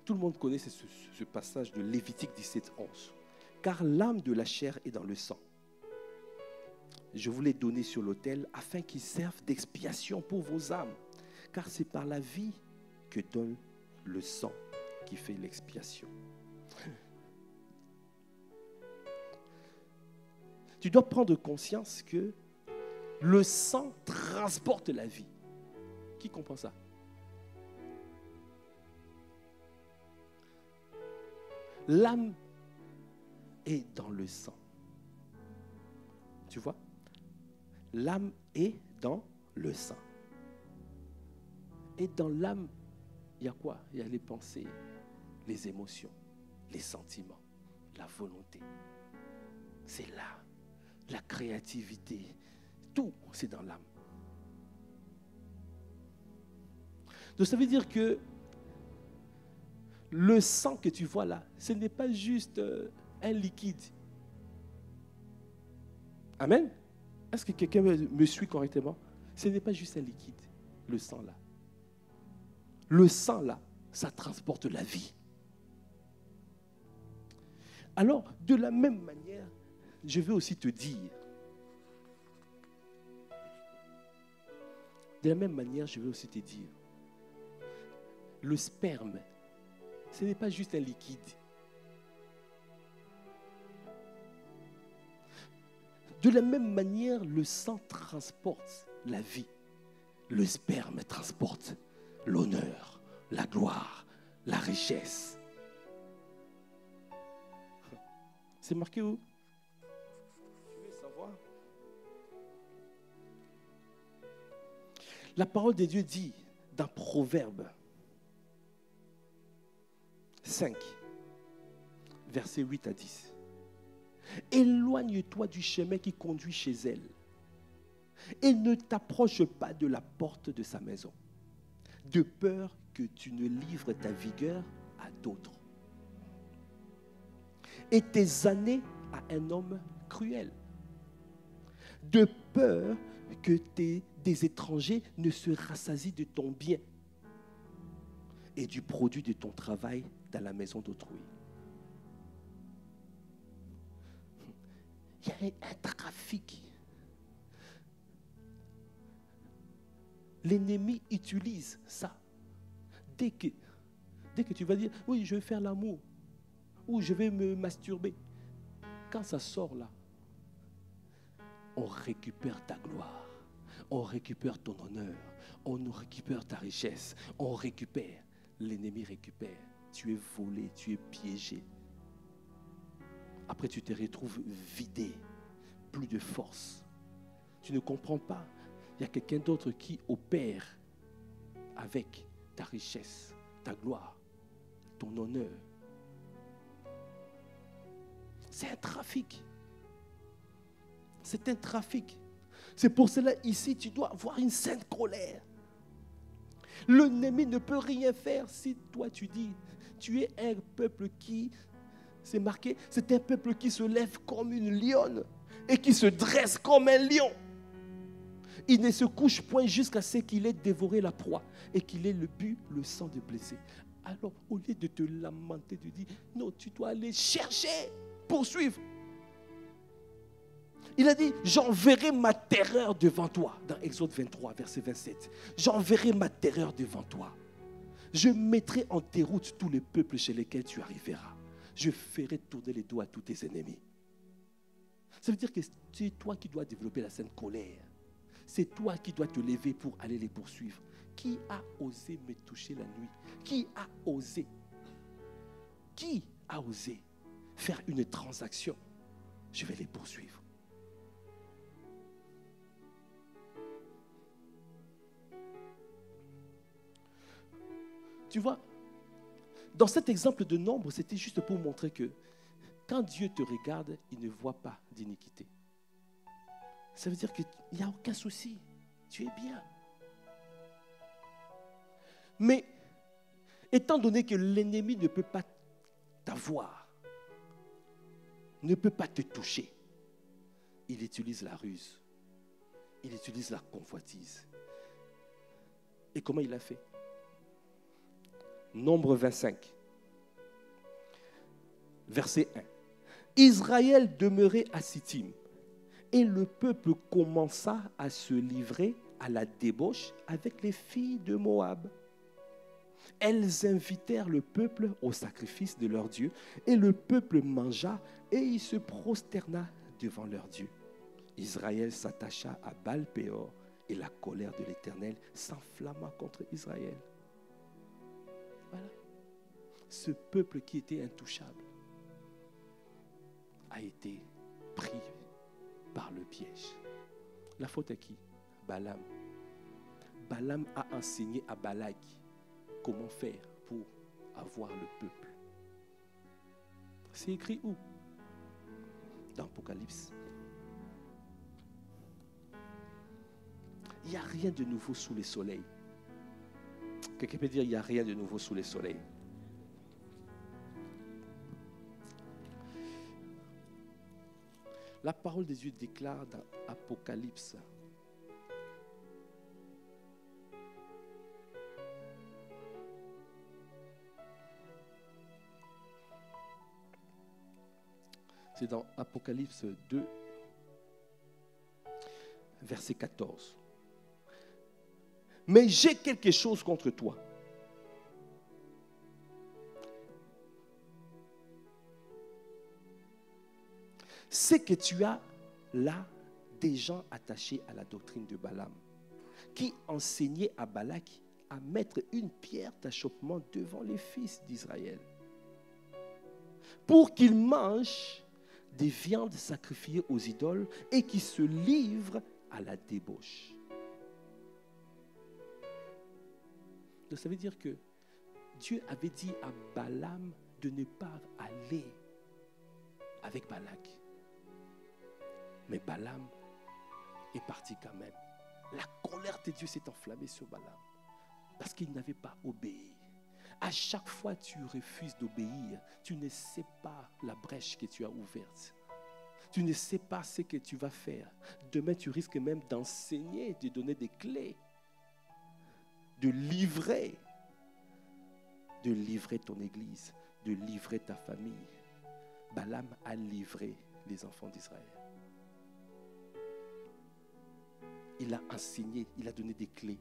tout le monde connaît ce passage de Lévitique 17:11. Car l'âme de la chair est dans le sang. Je vous l'ai donné sur l'autel afin qu'il serve d'expiation pour vos âmes. Car c'est par la vie que donne le sang qui fait l'expiation. Tu dois prendre conscience que le sang transporte la vie. Qui comprend ça? L'âme est dans le sang. Tu vois? L'âme est dans le sang. Et dans l'âme, il y a quoi? Il y a les pensées, les émotions, les sentiments, la volonté. C'est là. La créativité. Tout, c'est dans l'âme. Donc ça veut dire que le sang que tu vois là, ce n'est pas juste un liquide. Amen. Est-ce que quelqu'un me suit correctement? Ce n'est pas juste un liquide, le sang là. Le sang là, ça transporte la vie. Alors, de la même manière, je veux aussi te dire, le sperme, ce n'est pas juste un liquide. De la même manière, le sang transporte la vie. Le sperme transporte l'honneur, la gloire, la richesse. C'est marqué où? Tu veux savoir? La parole de Dieu dit dans Proverbe 5, versets 8 à 10. Éloigne-toi du chemin qui conduit chez elle et ne t'approche pas de la porte de sa maison, de peur que tu ne livres ta vigueur à d'autres et tes années à un homme cruel, de peur que des étrangers ne se rassasient de ton bien et du produit de ton travail dans la maison d'autrui. Il y a un trafic. L'ennemi utilise ça. Dès que tu vas dire, oui, je vais faire l'amour, ou je vais me masturber, quand ça sort là, on récupère ta gloire, on récupère ton honneur, on nous récupère ta richesse, on récupère, l'ennemi récupère. Tu es volé, tu es piégé. Après, tu te retrouves vidé, plus de force. Tu ne comprends pas. Il y a quelqu'un d'autre qui opère avec ta richesse, ta gloire, ton honneur. C'est un trafic. C'est un trafic. C'est pour cela, ici, tu dois avoir une sainte colère. L'ennemi ne peut rien faire si toi tu dis, tu es un peuple qui, c'est marqué, c'est un peuple qui se lève comme une lionne et qui se dresse comme un lion. Il ne se couche point jusqu'à ce qu'il ait dévoré la proie et qu'il ait bu le sang de blessé. Alors, au lieu de te lamenter, de dire, non, tu dois aller chercher, poursuivre. Il a dit, j'enverrai ma terreur devant toi, dans Exode 23, verset 27. J'enverrai ma terreur devant toi. Je mettrai en déroute tous les peuples chez lesquels tu arriveras. Je ferai tourner les dos à tous tes ennemis. Ça veut dire que c'est toi qui dois développer la sainte colère. C'est toi qui dois te lever pour aller les poursuivre. Qui a osé me toucher la nuit? Qui a osé faire une transaction? Je vais les poursuivre. Tu vois, dans cet exemple de nombre, c'était juste pour montrer que quand Dieu te regarde, il ne voit pas d'iniquité. Ça veut dire qu'il n'y a aucun souci. Tu es bien. Mais, étant donné que l'ennemi ne peut pas t'avoir, ne peut pas te toucher, il utilise la ruse. Il utilise la convoitise. Et comment il a fait? Nombre 25, verset 1. Israël demeurait à Sittim, et le peuple commença à se livrer à la débauche avec les filles de Moab. Elles invitèrent le peuple au sacrifice de leur Dieu, et le peuple mangea et il se prosterna devant leur Dieu. Israël s'attacha à Baal-Péor, et la colère de l'Éternel s'enflamma contre Israël. Voilà. Ce peuple qui était intouchable a été pris par le piège. La faute à qui? Balaam. Balaam a enseigné à Balak comment faire pour avoir le peuple. C'est écrit où? Dans Apocalypse. Il n'y a rien de nouveau sous le soleil. Quelqu'un peut dire il n'y a rien de nouveau sous le soleil. La parole de Dieu déclare dans Apocalypse. C'est dans Apocalypse 2, verset 14. Mais j'ai quelque chose contre toi. C'est que tu as là des gens attachés à la doctrine de Balaam, qui enseignaient à Balak à mettre une pierre d'achoppement devant les fils d'Israël, pour qu'ils mangent des viandes sacrifiées aux idoles et qui se livrent à la débauche. Donc ça veut dire que Dieu avait dit à Balaam de ne pas aller avec Balak. Mais Balaam est parti quand même. La colère de Dieu s'est enflammée sur Balaam parce qu'il n'avait pas obéi. À chaque fois que tu refuses d'obéir, tu ne sais pas la brèche que tu as ouverte. Tu ne sais pas ce que tu vas faire. Demain, tu risques même d'enseigner, de donner des clés, de livrer ton église, de livrer ta famille. Balaam a livré les enfants d'Israël. il a enseigné, il a donné des clés.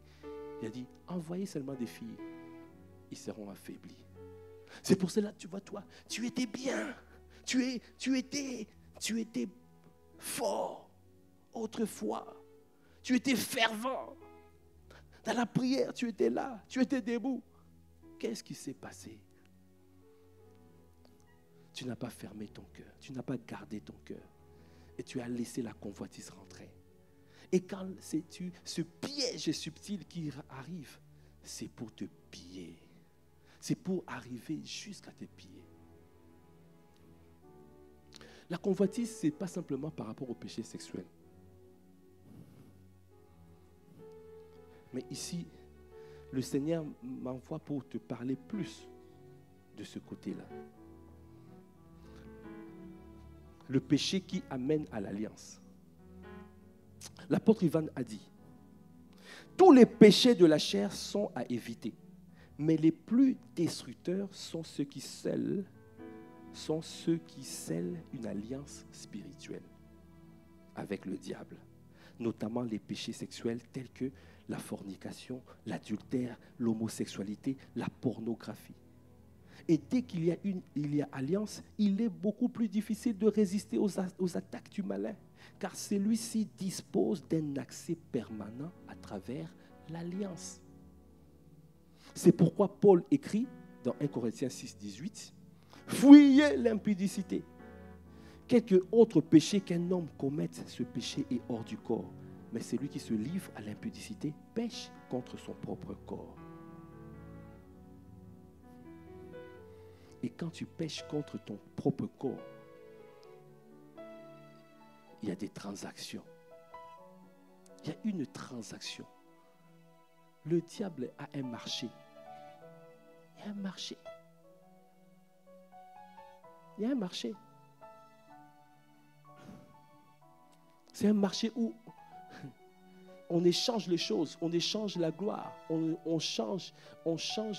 Il a dit, envoyez seulement des filles, ils seront affaiblis. C'est pour cela, tu vois, toi, tu étais bien, tu étais fort autrefois, tu étais fervent. Dans la prière, tu étais là, tu étais debout. Qu'est-ce qui s'est passé? Tu n'as pas fermé ton cœur, tu n'as pas gardé ton cœur et tu as laissé la convoitise rentrer. Et quand ce piège subtil qui arrive, c'est pour te piller. C'est pour arriver jusqu'à tes pieds. La convoitise, ce n'est pas simplement par rapport au péché sexuel. Mais ici, le Seigneur m'envoie pour te parler plus de ce côté-là. Le péché qui amène à l'alliance. L'apôtre Ivan a dit, tous les péchés de la chair sont à éviter, mais les plus destructeurs sont ceux qui scellent une alliance spirituelle avec le diable, notamment les péchés sexuels tels que la fornication, l'adultère, l'homosexualité, la pornographie. Et dès qu'il y a alliance, il est beaucoup plus difficile de résister aux attaques du malin, car celui-ci dispose d'un accès permanent à travers l'alliance. C'est pourquoi Paul écrit dans 1 Corinthiens 6, 18, « Fuyez l'impudicité. Quelque autre péché qu'un homme commette, ce péché est hors du corps. Mais celui qui se livre à l'impudicité pêche contre son propre corps. » Et quand tu pêches contre ton propre corps, il y a des transactions. Il y a une transaction. Le diable a un marché. Il y a un marché. Il y a un marché. C'est un marché où on échange les choses, on échange la gloire, on change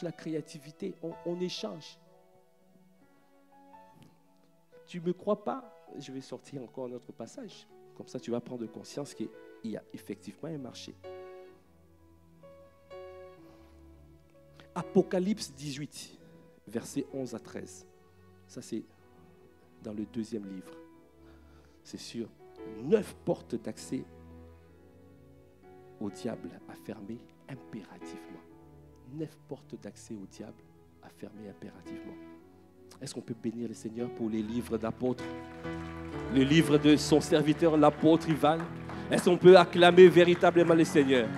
la créativité, on échange. Tu ne me crois pas? Je vais sortir encore un autre passage. Comme ça, tu vas prendre conscience qu'il y a effectivement un marché. Apocalypse 18, versets 11 à 13. Ça, c'est dans le 2e livre. C'est sur 9 portes d'accès au diable à fermer impérativement. 9 portes d'accès au diable à fermer impérativement. Est-ce qu'on peut bénir le Seigneur pour les livres d'apôtres? Le livre de son serviteur, l'apôtre Ivan. Est-ce qu'on peut acclamer véritablement le Seigneur?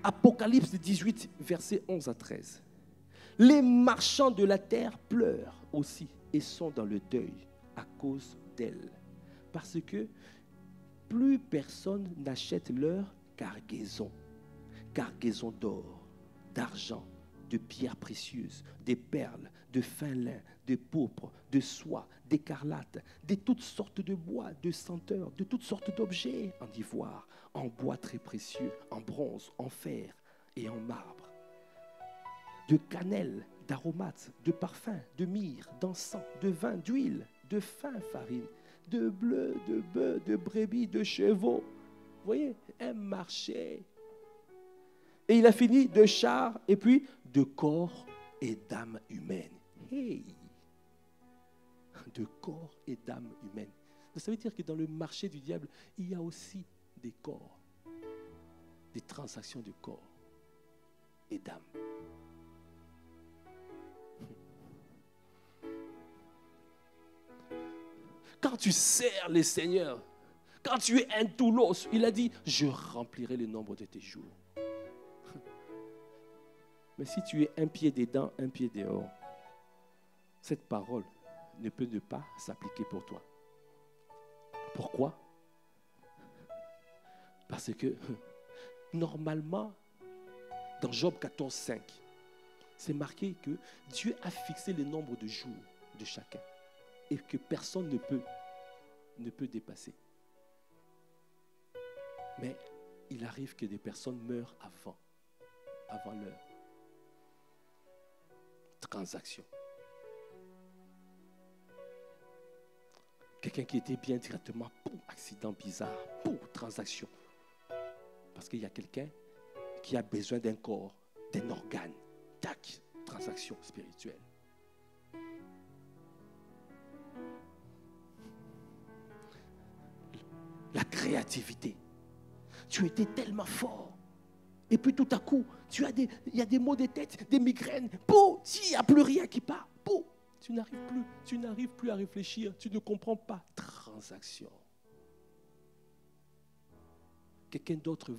Apocalypse 18, versets 11 à 13. Les marchands de la terre pleurent aussi et sont dans le deuil à cause d'elle. Parce que plus personne n'achète leur cargaison d'or, d'argent, de pierres précieuses, des perles, de fin lin, de pourpre, de soie, d'écarlate, de toutes sortes de bois, de senteurs, de toutes sortes d'objets, en ivoire, en bois très précieux, en bronze, en fer et en marbre, de cannelle, d'aromates, de parfums, de myrrhe, d'encens, de vin, d'huile, de fin farine, de bleu, de bœufs, de brebis, de chevaux. Vous voyez, un marché. Et il a fini de chars et puis de corps et d'âmes humaines. Hey! De corps et d'âmes humaines. Ça veut dire que dans le marché du diable, il y a aussi des corps, des transactions de corps et d'âmes. Quand tu sers les seigneurs, quand tu es un doulos, il a dit, je remplirai le nombre de tes jours. Mais si tu es un pied dedans, un pied dehors, cette parole ne peut ne pas s'appliquer pour toi. Pourquoi? Parce que normalement, dans Job 14, 5, c'est marqué que Dieu a fixé le nombre de jours de chacun et que personne ne peut dépasser. Mais il arrive que des personnes meurent avant l'heure. Transaction. Quelqu'un qui était bien directement, boum, accident bizarre, boum, transaction. Parce qu'il y a quelqu'un qui a besoin d'un corps, d'un organe. Tac, transaction spirituelle. La créativité. Tu étais tellement fort. Et puis tout à coup, il y a des maux de tête, des migraines. Boum, il n'y a plus rien qui part. Boum, tu n'arrives plus à réfléchir. Tu ne comprends pas. Transaction. Quelqu'un d'autre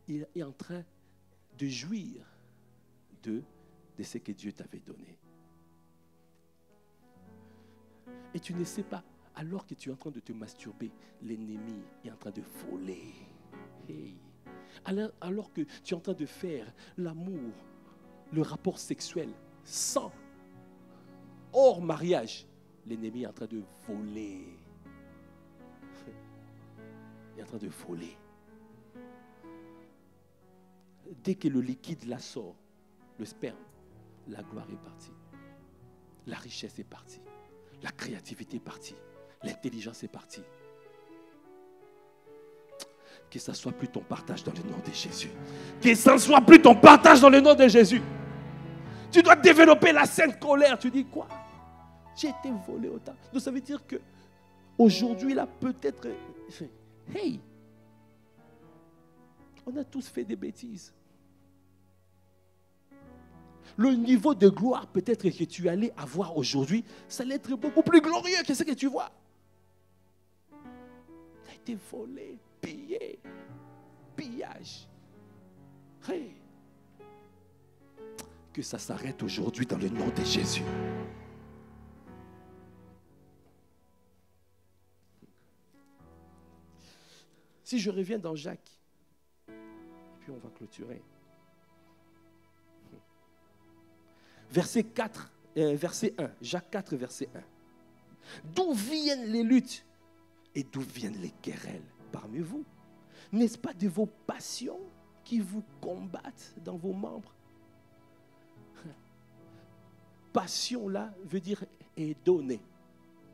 est en train de jouir de ce que Dieu t'avait donné. Et tu ne sais pas, alors que tu es en train de te masturber, l'ennemi est en train de voler. Hey. Alors que tu es en train de faire l'amour, le rapport sexuel, hors mariage, l'ennemi est en train de voler. Il est en train de voler. Dès que le liquide la sort, le sperme, la gloire est partie. La richesse est partie. La créativité est partie. L'intelligence est partie. Que ça ne soit plus ton partage dans le nom de Jésus. Que ça ne soit plus ton partage dans le nom de Jésus. Tu dois développer la sainte colère. Tu dis quoi? J'ai été volé autant. Donc ça veut dire que aujourd'hui, là, peut-être... Hey! On a tous fait des bêtises. Le niveau de gloire peut-être que tu allais avoir aujourd'hui, ça allait être beaucoup plus glorieux que ce que tu vois. Tu as été volé, pillé, pillage. Hey. Que ça s'arrête aujourd'hui dans le nom de Jésus. Si je reviens dans Jacques, et puis on va clôturer. Verset 1, Jacques 4, verset 1. D'où viennent les luttes et d'où viennent les querelles parmi vous? N'est-ce pas de vos passions qui vous combattent dans vos membres? Passion là veut dire est donné,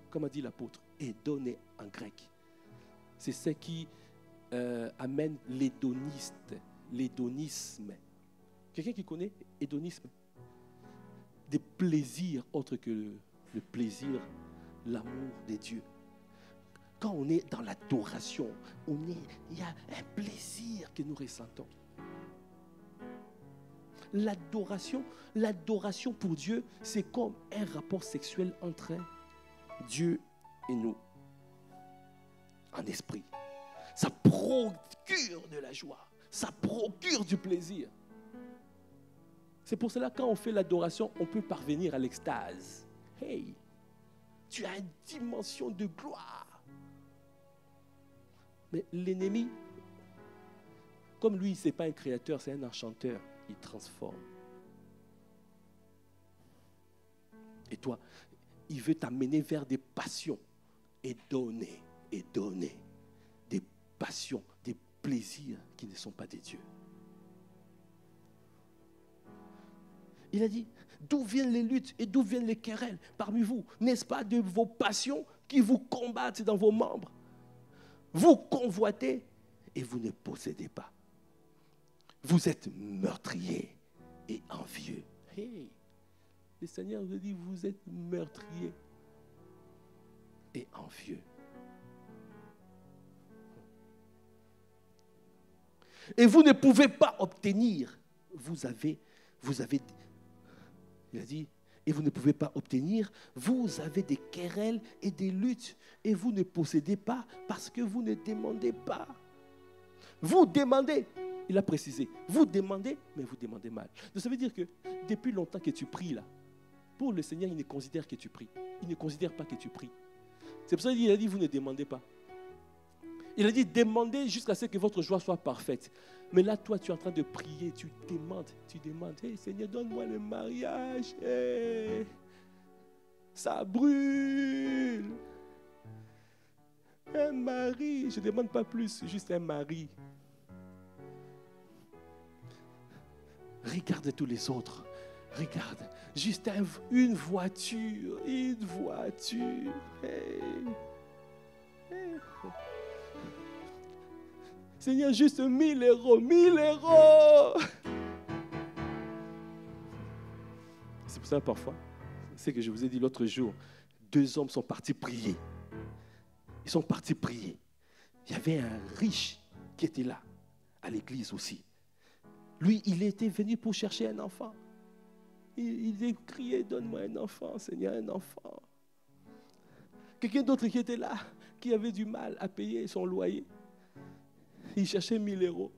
comme a dit l'apôtre, est donné en grec. C'est ce qui amène l'hédonisme. Quelqu'un qui connaît hédonisme? Des plaisirs autres que le plaisir, l'amour des dieux. Quand on est dans l'adoration, il y a un plaisir que nous ressentons. L'adoration pour Dieu, c'est comme un rapport sexuel entre Dieu et nous, en esprit. Ça procure de la joie, ça procure du plaisir. C'est pour cela que quand on fait l'adoration, on peut parvenir à l'extase. Hey, tu as une dimension de gloire. Mais l'ennemi, comme lui, ce n'est pas un créateur, c'est un enchanteur, il transforme. Et toi, il veut t'amener vers des passions et donner des passions, des plaisirs qui ne sont pas des dieux. Il a dit, d'où viennent les luttes et d'où viennent les querelles parmi vous? N'est-ce pas de vos passions qui vous combattent dans vos membres? Vous convoitez et vous ne possédez pas. Vous êtes meurtriers et envieux. Hey, le Seigneur vous dit, vous êtes meurtriers et envieux. Et vous ne pouvez pas obtenir. Vous avez il a dit, et vous ne pouvez pas obtenir, vous avez des querelles et des luttes, et vous ne possédez pas parce que vous ne demandez pas. Vous demandez, il a précisé, vous demandez, mais vous demandez mal. Donc ça veut dire que depuis longtemps que tu pries là, pour le Seigneur, il ne considère que tu pries. Il ne considère pas que tu pries. C'est pour ça qu'il a dit, vous ne demandez pas. Il a dit, demandez jusqu'à ce que votre joie soit parfaite. Mais là, toi, tu es en train de prier, tu demandes, hey, Seigneur, donne-moi le mariage. Hey, ça brûle. Un mari, je ne demande pas plus, juste un mari. Regarde tous les autres. Regarde, juste une voiture. Hey. Seigneur, juste 1000 euros, 1000 euros. C'est pour ça parfois, c'est que je vous ai dit l'autre jour, 2 hommes sont partis prier. Ils sont partis prier. Il y avait un riche qui était là, à l'église aussi. Lui, il était venu pour chercher un enfant. Il criait, donne-moi un enfant, Seigneur, un enfant. Quelqu'un d'autre qui était là, qui avait du mal à payer son loyer. Il cherchait 1000 euros.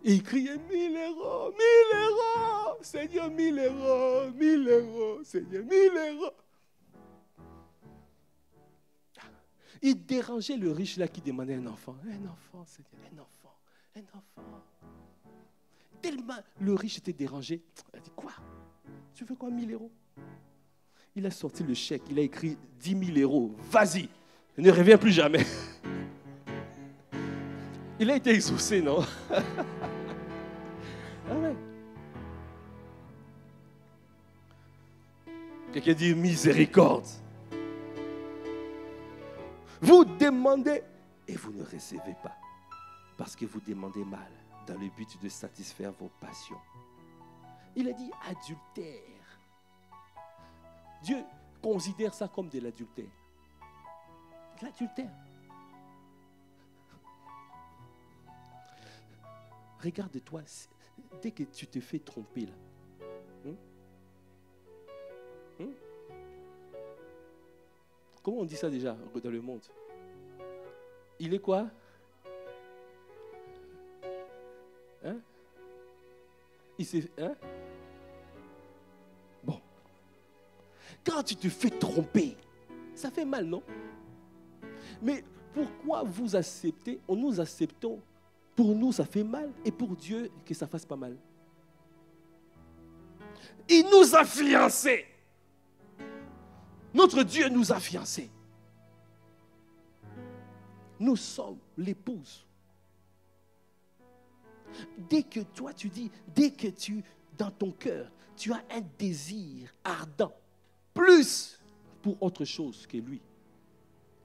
Et il criait 1000 euros, 1000 euros, Seigneur, 1000 euros, 1000 euros, Seigneur, 1000 euros. Il dérangeait le riche là qui demandait un enfant, Seigneur, un enfant, un enfant. Tellement le riche était dérangé. Il a dit, quoi? Tu veux quoi, 1000 euros? Il a sorti le chèque, il a écrit 10 000 euros. Vas-y, ne reviens plus jamais. Il a été exaucé, non? Ah ouais. Quelqu'un dit miséricorde. Vous demandez et vous ne recevez pas. Parce que vous demandez mal, dans le but de satisfaire vos passions. Il a dit adultère. Dieu considère ça comme de l'adultère. L'adultère. Regarde-toi, dès que tu te fais tromper là. Comment on dit ça déjà dans le monde? Il est quoi? Hein? Il s'est... Hein? Bon. Quand tu te fais tromper, ça fait mal, non? Mais pourquoi vous acceptez, nous acceptons? Pour nous, ça fait mal, et pour Dieu, que ça fasse pas mal. Il nous a fiancés. Notre Dieu nous a fiancés. Nous sommes l'épouse. Dès que toi, tu dis, dès que tu, dans ton cœur, tu as un désir ardent, plus pour autre chose que lui,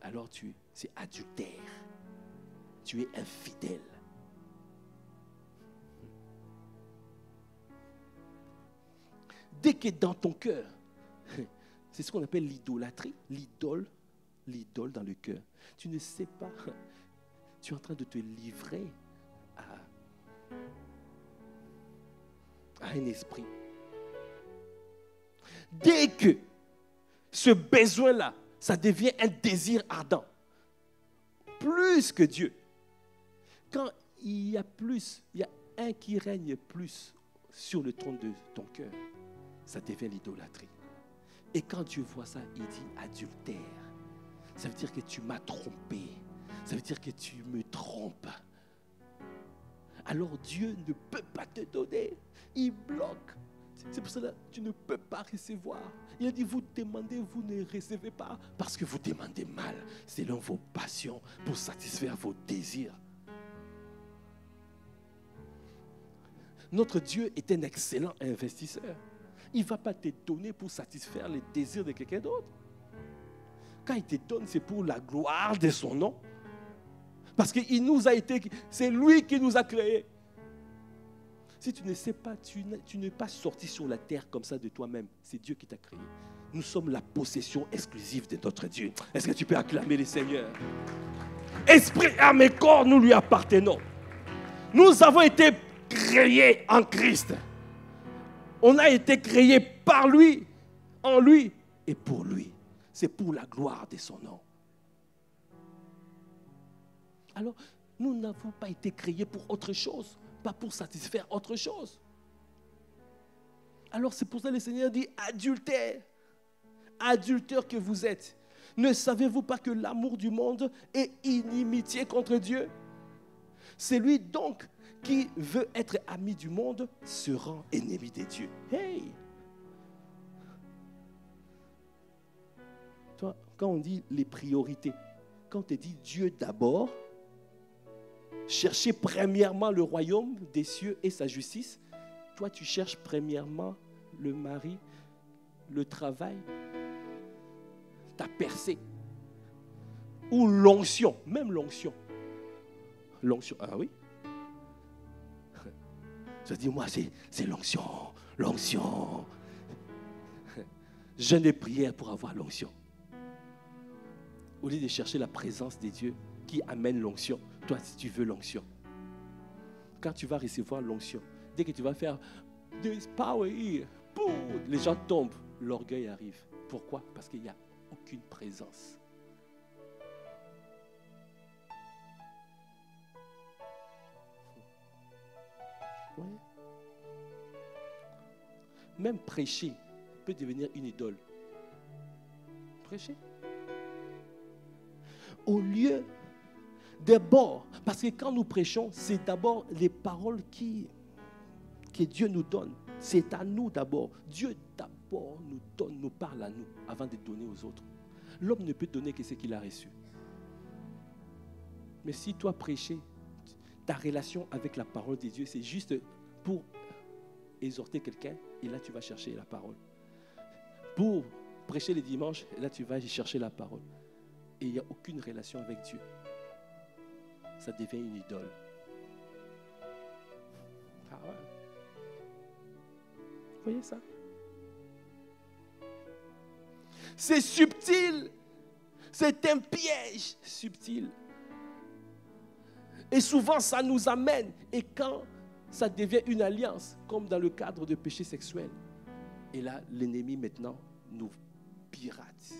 alors c'est adultère. Tu es infidèle. Dès que dans ton cœur, c'est ce qu'on appelle l'idolâtrie, l'idole dans le cœur. Tu ne sais pas, tu es en train de te livrer à un esprit. Dès que ce besoin-là, ça devient un désir ardent, plus que Dieu. Quand il y a un qui règne plus sur le trône de ton cœur, ça devient l'idolâtrie. Et quand Dieu voit ça, il dit adultère. Ça veut dire que tu m'as trompé. Ça veut dire que tu me trompes. Alors Dieu ne peut pas te donner. Il bloque. C'est pour cela que tu ne peux pas recevoir. Il a dit, vous demandez, vous ne recevez pas. Parce que vous demandez mal, selon vos passions, pour satisfaire vos désirs. Notre Dieu est un excellent investisseur. Il ne va pas te donner pour satisfaire les désirs de quelqu'un d'autre. Quand il te donne, c'est pour la gloire de son nom. Parce qu'il nous a été, c'est lui qui nous a créés. Si tu ne sais pas, tu n'es pas sorti sur la terre comme ça de toi-même. C'est Dieu qui t'a créé. Nous sommes la possession exclusive de notre Dieu. Est-ce que tu peux acclamer le Seigneur? Esprit, âme et corps, nous lui appartenons. Nous avons été créés en Christ. On a été créés par lui, en lui et pour lui. C'est pour la gloire de son nom. Alors, nous n'avons pas été créés pour autre chose, pas pour satisfaire autre chose. Alors, c'est pour ça que le Seigneur dit adultère, adultère que vous êtes. Ne savez-vous pas que l'amour du monde est inimitié contre Dieu? C'est lui donc qui veut être ami du monde se rend ennemi de Dieu. Hey! Toi, quand on dit les priorités, quand on te dit Dieu d'abord, cherchez premièrement le royaume des cieux et sa justice, toi tu cherches premièrement le mari, le travail, ta percée. ou l'onction, même l'onction. L'onction, ah oui. Je dis, moi, c'est l'onction, l'onction. Jeûne et prière pour avoir l'onction. Au lieu de chercher la présence de Dieu qui amène l'onction, toi, si tu veux l'onction, quand tu vas recevoir l'onction, dès que tu vas faire this power here, boum, les gens tombent, l'orgueil arrive. Pourquoi? Parce qu'il n'y a aucune présence. Ouais. Même prêcher peut devenir une idole. Prêcher. Au lieu, d'abord, parce que quand nous prêchons, c'est d'abord les paroles que Dieu nous donne. C'est à nous d'abord. Dieu d'abord nous donne, nous parle à nous avant de donner aux autres. L'homme ne peut donner que ce qu'il a reçu. Mais si toi prêcher, ta relation avec la parole de Dieu, c'est juste pour exhorter quelqu'un, et là tu vas chercher la parole. Pour prêcher les dimanches, et là tu vas chercher la parole. Et il n'y a aucune relation avec Dieu. Ça devient une idole. Ah ouais. Vous voyez ça? C'est subtil. C'est un piège subtil. Et souvent, ça nous amène. Et quand ça devient une alliance, comme dans le cadre de péché sexuel, et là, l'ennemi maintenant nous pirate.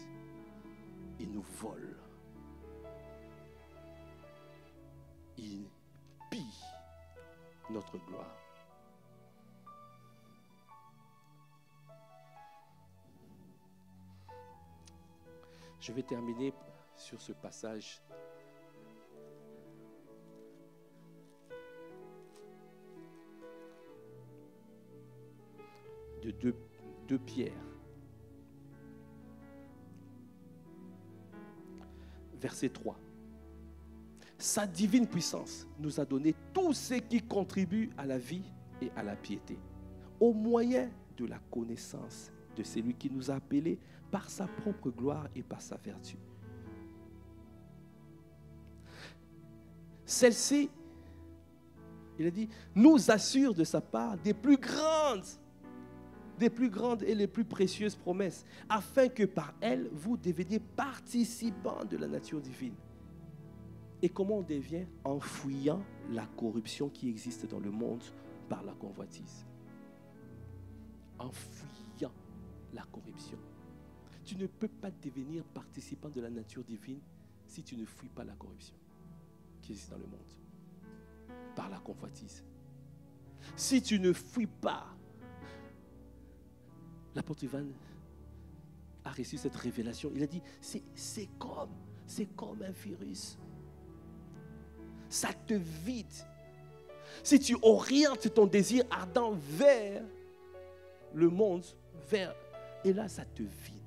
Il nous vole. Il pille notre gloire. Je vais terminer sur ce passage. De 2 Pierre. Verset 3. Sa divine puissance nous a donné tout ce qui contribue à la vie et à la piété, au moyen de la connaissance de celui qui nous a appelés par sa propre gloire et par sa vertu. Celle-ci, il a dit, nous assure de sa part des plus grandes et les plus précieuses promesses, afin que par elles, vous deveniez participants de la nature divine. Et comment on devient? En fuyant la corruption qui existe dans le monde par la convoitise. En fuyant la corruption. Tu ne peux pas devenir participant de la nature divine si tu ne fuis pas la corruption qui existe dans le monde par la convoitise. Si tu ne fuis pas, l'apôtre Ivan a reçu cette révélation. Il a dit, c'est comme un virus. Ça te vide. Si tu orientes ton désir ardent vers le monde, et là, ça te vide.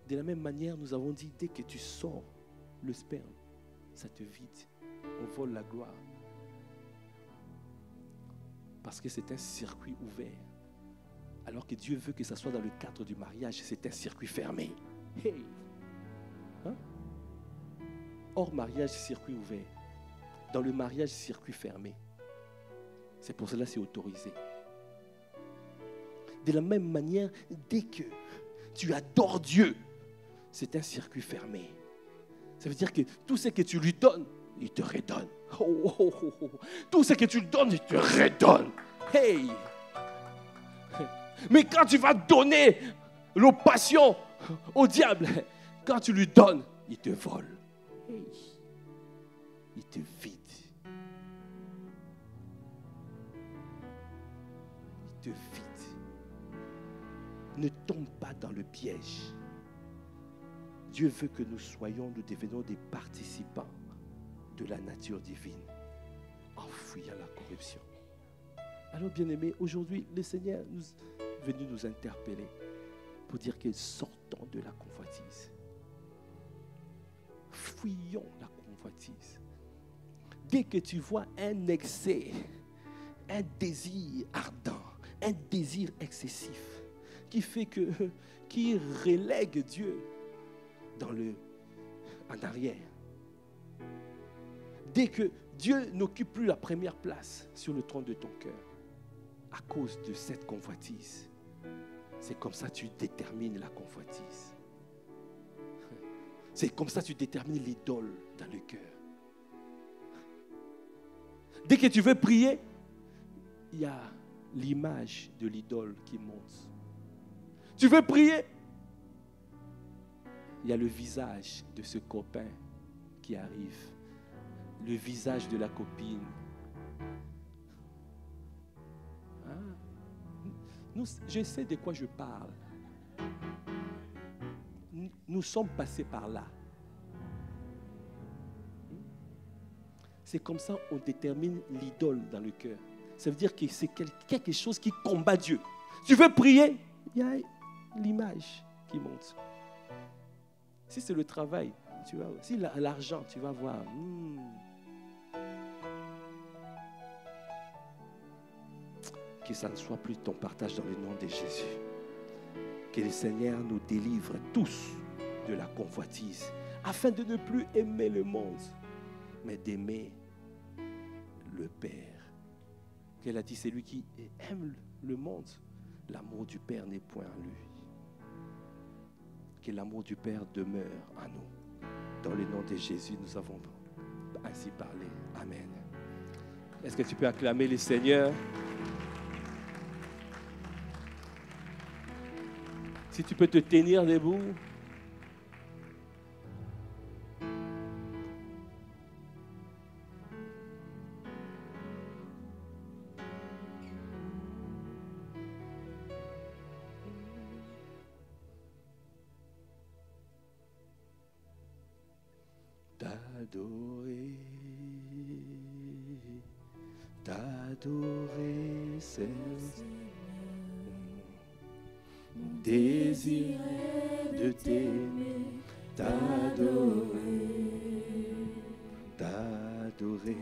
De la même manière, nous avons dit, dès que tu sors le sperme, ça te vide. On vole la gloire. Parce que c'est un circuit ouvert. Alors que Dieu veut que ça soit dans le cadre du mariage, c'est un circuit fermé. Hey! Hein? Hors mariage, circuit ouvert. Dans le mariage, circuit fermé. C'est pour cela que c'est autorisé. De la même manière, dès que tu adores Dieu, c'est un circuit fermé. Ça veut dire que tout ce que tu lui donnes, il te redonne. Oh, oh, oh, oh. Tout ce que tu lui donnes, il te redonne. Hey! Mais quand tu vas donner l'oppression au diable, quand tu lui donnes, il te vole. Hey! Il te vide. Il te vide. Ne tombe pas dans le piège. Dieu veut que nous devenions des participants de la nature divine en fuyant la corruption. Alors, bien-aimés, aujourd'hui, le Seigneur est venu nous interpeller pour dire que sortons de la convoitise. Fuyons la convoitise. Dès que tu vois un excès, un désir ardent, un désir excessif, qui relègue Dieu en arrière. Dès que Dieu n'occupe plus la première place sur le trône de ton cœur, à cause de cette convoitise, c'est comme ça que tu détermines la convoitise. C'est comme ça que tu détermines l'idole dans le cœur. Dès que tu veux prier, il y a l'image de l'idole qui monte. Tu veux prier, il y a le visage de ce copain qui arrive, le visage de la copine. Je sais de quoi je parle. Nous sommes passés par là. C'est comme ça qu'on détermine l'idole dans le cœur. Ça veut dire que c'est quelque chose qui combat Dieu. Tu veux prier, il y a l'image qui monte. Si c'est le travail, tu vas, si l'argent, tu vas voir. Que ça ne soit plus ton partage dans le nom de Jésus. Que le Seigneur nous délivre tous de la convoitise, afin de ne plus aimer le monde, mais d'aimer le Père. Qu'elle a dit, c'est lui qui aime le monde. L'amour du Père n'est point en lui. Que l'amour du Père demeure en nous. Dans le nom de Jésus, nous avons ainsi parlé. Amen. Est-ce que tu peux acclamer le Seigneur? Si tu peux te tenir debout. T'adorer, Seigneur. Désirer de t'aimer, t'adorer, t'adorer,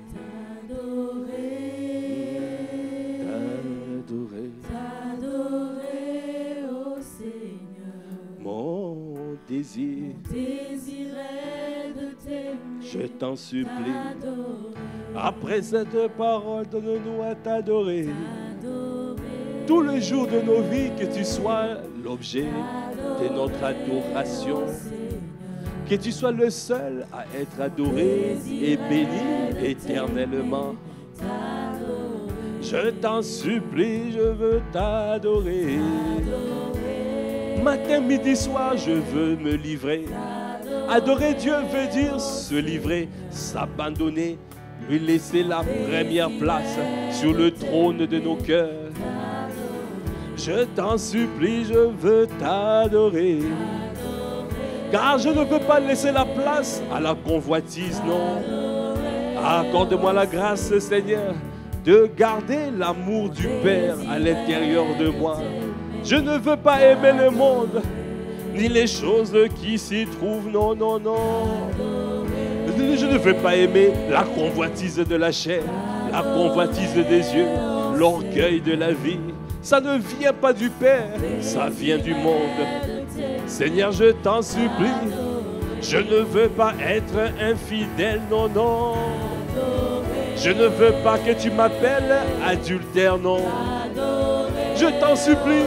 t'adorer, t'adorer, ô Seigneur. Mon désir, désirer de t'aimer, je t'en supplie. Après cette parole, donne-nous à t'adorer. Tous les jours de nos vies, que tu sois l'objet de notre adoration. Que tu sois le seul à être adoré et béni éternellement. Je t'en supplie, je veux t'adorer. Matin, midi, soir, je veux me livrer. Adorer Dieu veut dire se livrer, s'abandonner, lui laisser la première place sur le trône de nos cœurs. Je t'en supplie, je veux t'adorer. Car je ne veux pas laisser la place à la convoitise, non. Accorde-moi la grâce, Seigneur, de garder l'amour du Père à l'intérieur de moi. Je ne veux pas aimer le monde, ni les choses qui s'y trouvent, non, non, non. Je ne veux pas aimer la convoitise de la chair, la convoitise des yeux, l'orgueil de la vie. Ça ne vient pas du Père, ça vient du monde. Seigneur, je t'en supplie, je ne veux pas être infidèle, non, non. Je ne veux pas que tu m'appelles adultère, non. Je t'en supplie,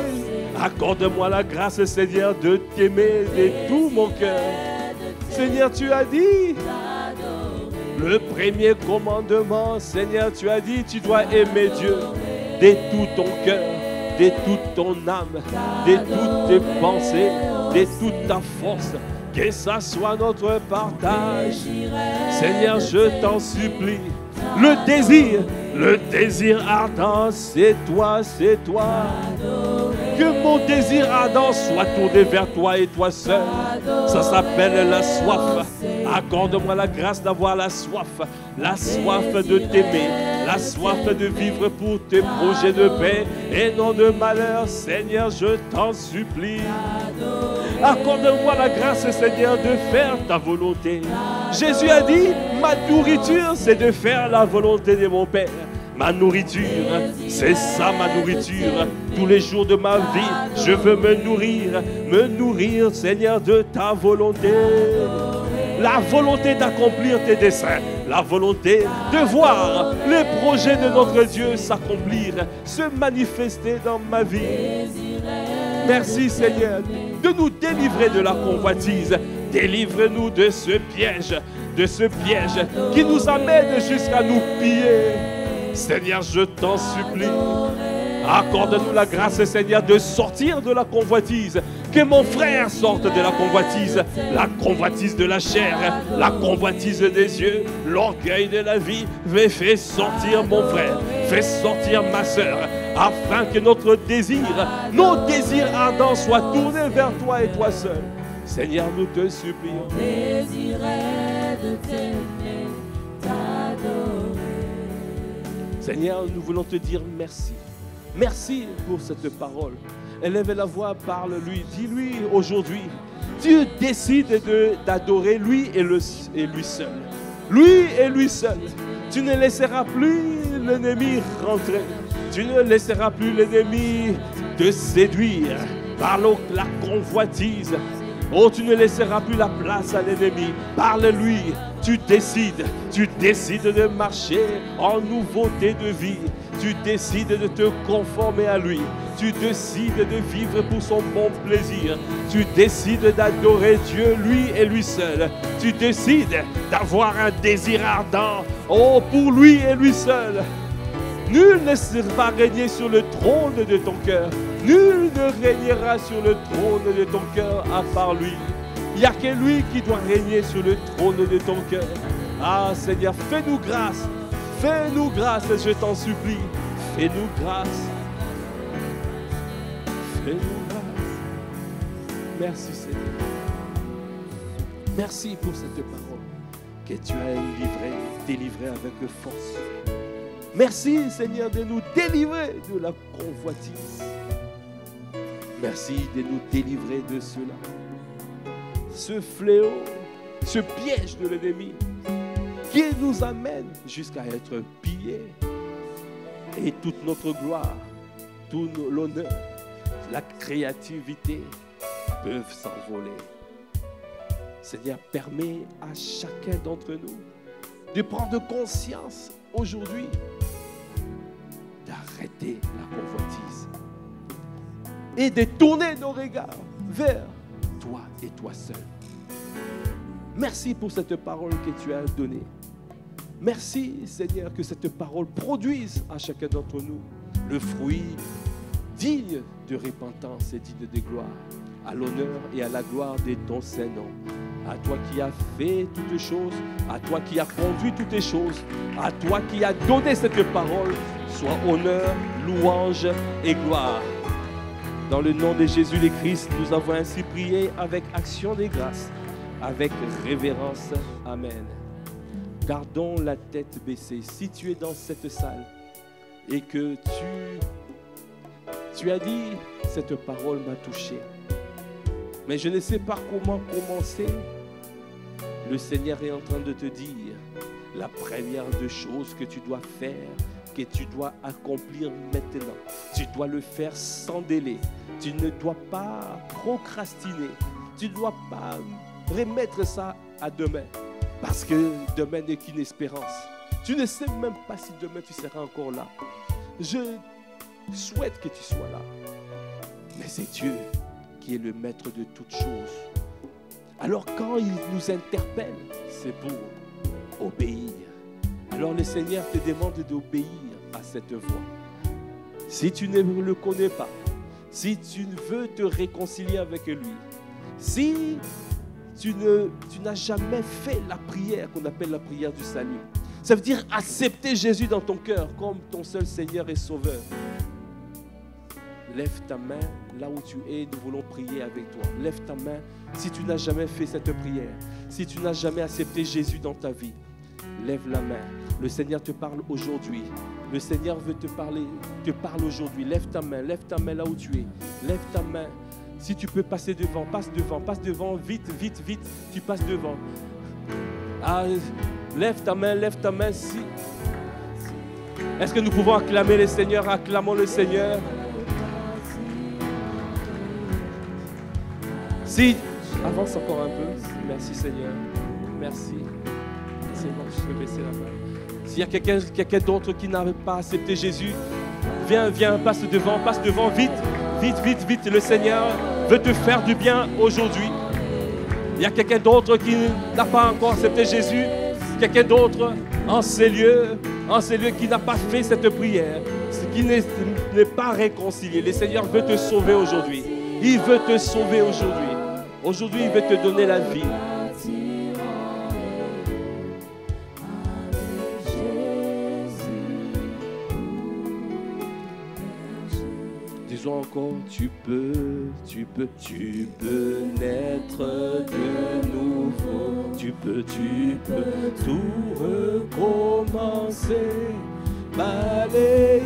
accorde-moi la grâce, Seigneur, de t'aimer de tout mon cœur. Seigneur, tu as dit, le premier commandement, Seigneur, tu as dit, tu dois aimer Dieu de tout ton cœur, de toute ton âme, de toutes tes pensées, de toute ta force. Que ça soit notre partage. Seigneur, je t'en supplie. Le désir ardent, c'est toi, c'est toi. Que mon désir ardent soit tourné vers toi et toi seul. Ça s'appelle la soif. Accorde-moi la grâce d'avoir la soif de t'aimer, la soif de vivre pour tes projets de paix et non de malheur. Seigneur, je t'en supplie. Accorde-moi la grâce, Seigneur, de faire ta volonté. Jésus a dit, ma nourriture, c'est de faire la volonté de mon Père. ma nourriture. C'est ça ma nourriture. Tous les jours de ma vie, je veux me nourrir, Seigneur, de ta volonté. La volonté d'accomplir tes desseins, la volonté de voir les projets de notre Dieu s'accomplir, se manifester dans ma vie. Merci Seigneur de nous délivrer de la convoitise. Délivre-nous de ce piège qui nous amène jusqu'à nous piller. Seigneur, je t'en supplie. Accorde-nous la grâce, Seigneur, de sortir de la convoitise. Que mon frère sorte de la convoitise de la chair, la convoitise des yeux, l'orgueil de la vie. Fais sortir mon frère, fais sortir ma soeur, afin que nos désirs ardents soient tournés vers toi et toi seul. Seigneur, nous te supplions. Seigneur, nous voulons te dire merci. Merci pour cette parole. Élève la voix, parle-lui, dis-lui aujourd'hui. Dieu décide d'adorer lui et lui seul. Lui et lui seul. Tu ne laisseras plus l'ennemi rentrer. Tu ne laisseras plus l'ennemi te séduire par la convoitise. Oh, tu ne laisseras plus la place à l'ennemi. Parle-lui. Tu décides de marcher en nouveauté de vie. Tu décides de te conformer à lui. Tu décides de vivre pour son bon plaisir. Tu décides d'adorer Dieu, lui et lui seul. Tu décides d'avoir un désir ardent, oh, pour lui et lui seul. Nul ne va régner sur le trône de ton cœur. Nul ne régnera sur le trône de ton cœur à part lui. Il n'y a que lui qui doit régner sur le trône de ton cœur. Ah Seigneur, fais-nous grâce. Fais-nous grâce, je t'en supplie. Fais-nous grâce. Fais-nous grâce. Merci Seigneur. Merci pour cette parole que tu as délivrée avec force. Merci Seigneur de nous délivrer de la convoitise. Merci de nous délivrer de cela. Ce fléau, ce piège de l'ennemi qui nous amène jusqu'à être pillés. Et toute notre gloire, tout l'honneur, la créativité peuvent s'envoler. Seigneur, permets à chacun d'entre nous de prendre conscience aujourd'hui d'arrêter la convoitise et de tourner nos regards vers toi et toi seul. Merci pour cette parole que tu as donnée. Merci Seigneur que cette parole produise à chacun d'entre nous le fruit digne de repentance et digne de gloire, à l'honneur et à la gloire de ton Saint-Nom. À toi qui as fait toutes choses, à toi qui as conduit toutes choses, à toi qui as donné cette parole, soit honneur, louange et gloire. Dans le nom de Jésus le Christ, nous avons ainsi prié avec action de grâce, avec révérence. Amen. Gardons la tête baissée. Si tu es dans cette salle et que tu as dit, cette parole m'a touché, mais je ne sais pas comment commencer, le Seigneur est en train de te dire la première des choses que tu dois faire, que tu dois accomplir maintenant. Tu dois le faire sans délai. Tu ne dois pas procrastiner. Tu ne dois pas remettre ça à demain. Parce que demain n'est qu'une espérance. Tu ne sais même pas si demain tu seras encore là. Je souhaite que tu sois là. Mais c'est Dieu qui est le maître de toutes choses. Alors quand il nous interpelle, c'est pour obéir. Alors le Seigneur te demande d'obéir à cette voix. Si tu ne le connais pas, si tu veux te réconcilier avec lui, si tu n'as jamais fait la prière qu'on appelle la prière du salut, ça veut dire accepter Jésus dans ton cœur comme ton seul Seigneur et Sauveur. Lève ta main là où tu es, nous voulons prier avec toi. Lève ta main si tu n'as jamais fait cette prière, si tu n'as jamais accepté Jésus dans ta vie. Lève la main. Le Seigneur te parle aujourd'hui. Le Seigneur veut te parle aujourd'hui. Lève ta main là où tu es. Lève ta main. Si tu peux passer devant, passe devant, vite, tu passes devant. Ah, lève ta main si. Est-ce que nous pouvons acclamer le Seigneur? Acclamons le Seigneur. Si, avance encore un peu. Merci Seigneur. Merci. C'est bon, je peux baisser la main. S'il y a quelqu'un d'autre qui n'a pas accepté Jésus, viens, passe devant, vite, vite, vite, vite. Le Seigneur veut te faire du bien aujourd'hui. Il y a quelqu'un d'autre qui n'a pas encore accepté Jésus, quelqu'un d'autre en ces lieux qui n'a pas fait cette prière, qui n'est pas réconcilié. Le Seigneur veut te sauver aujourd'hui. Il veut te sauver aujourd'hui. Aujourd'hui, il veut te donner la vie. Disons encore, tu peux naître de nouveau. Tu peux tout recommencer, balayer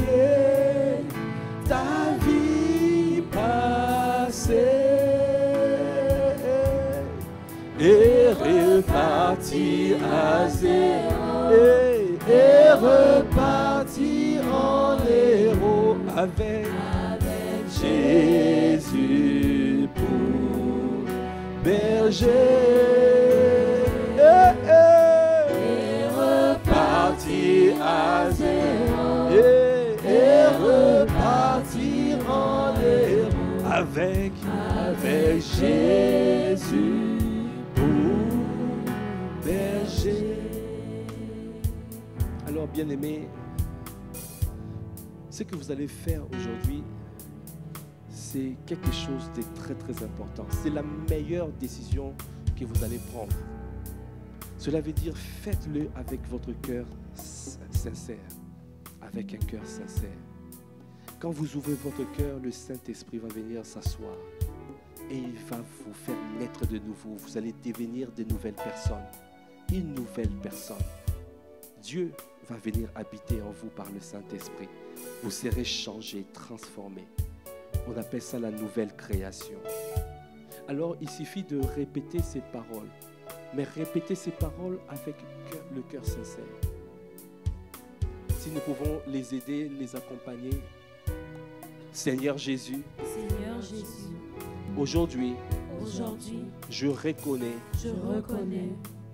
ta vie passée et repartir à zéro et repartir en héros avec Jésus pour berger. Et repartir à zéro et repartir en héros avec Jésus pour berger. Alors bien-aimés, ce que vous allez faire aujourd'hui, c'est quelque chose de très très important. C'est la meilleure décision que vous allez prendre. Cela veut dire faites-le avec votre cœur sincère, avec un cœur sincère. Quand vous ouvrez votre cœur, le Saint-Esprit va venir s'asseoir et il va vous faire naître de nouveau. Vous allez devenir de nouvelles personnes, une nouvelle personne. Dieu va venir habiter en vous par le Saint-Esprit. Vous serez changés, transformés. On appelle ça la nouvelle création. Alors, il suffit de répéter ces paroles. Mais répéter ces paroles avec le cœur sincère. Si nous pouvons les aider, les accompagner. Seigneur Jésus, aujourd'hui, je reconnais,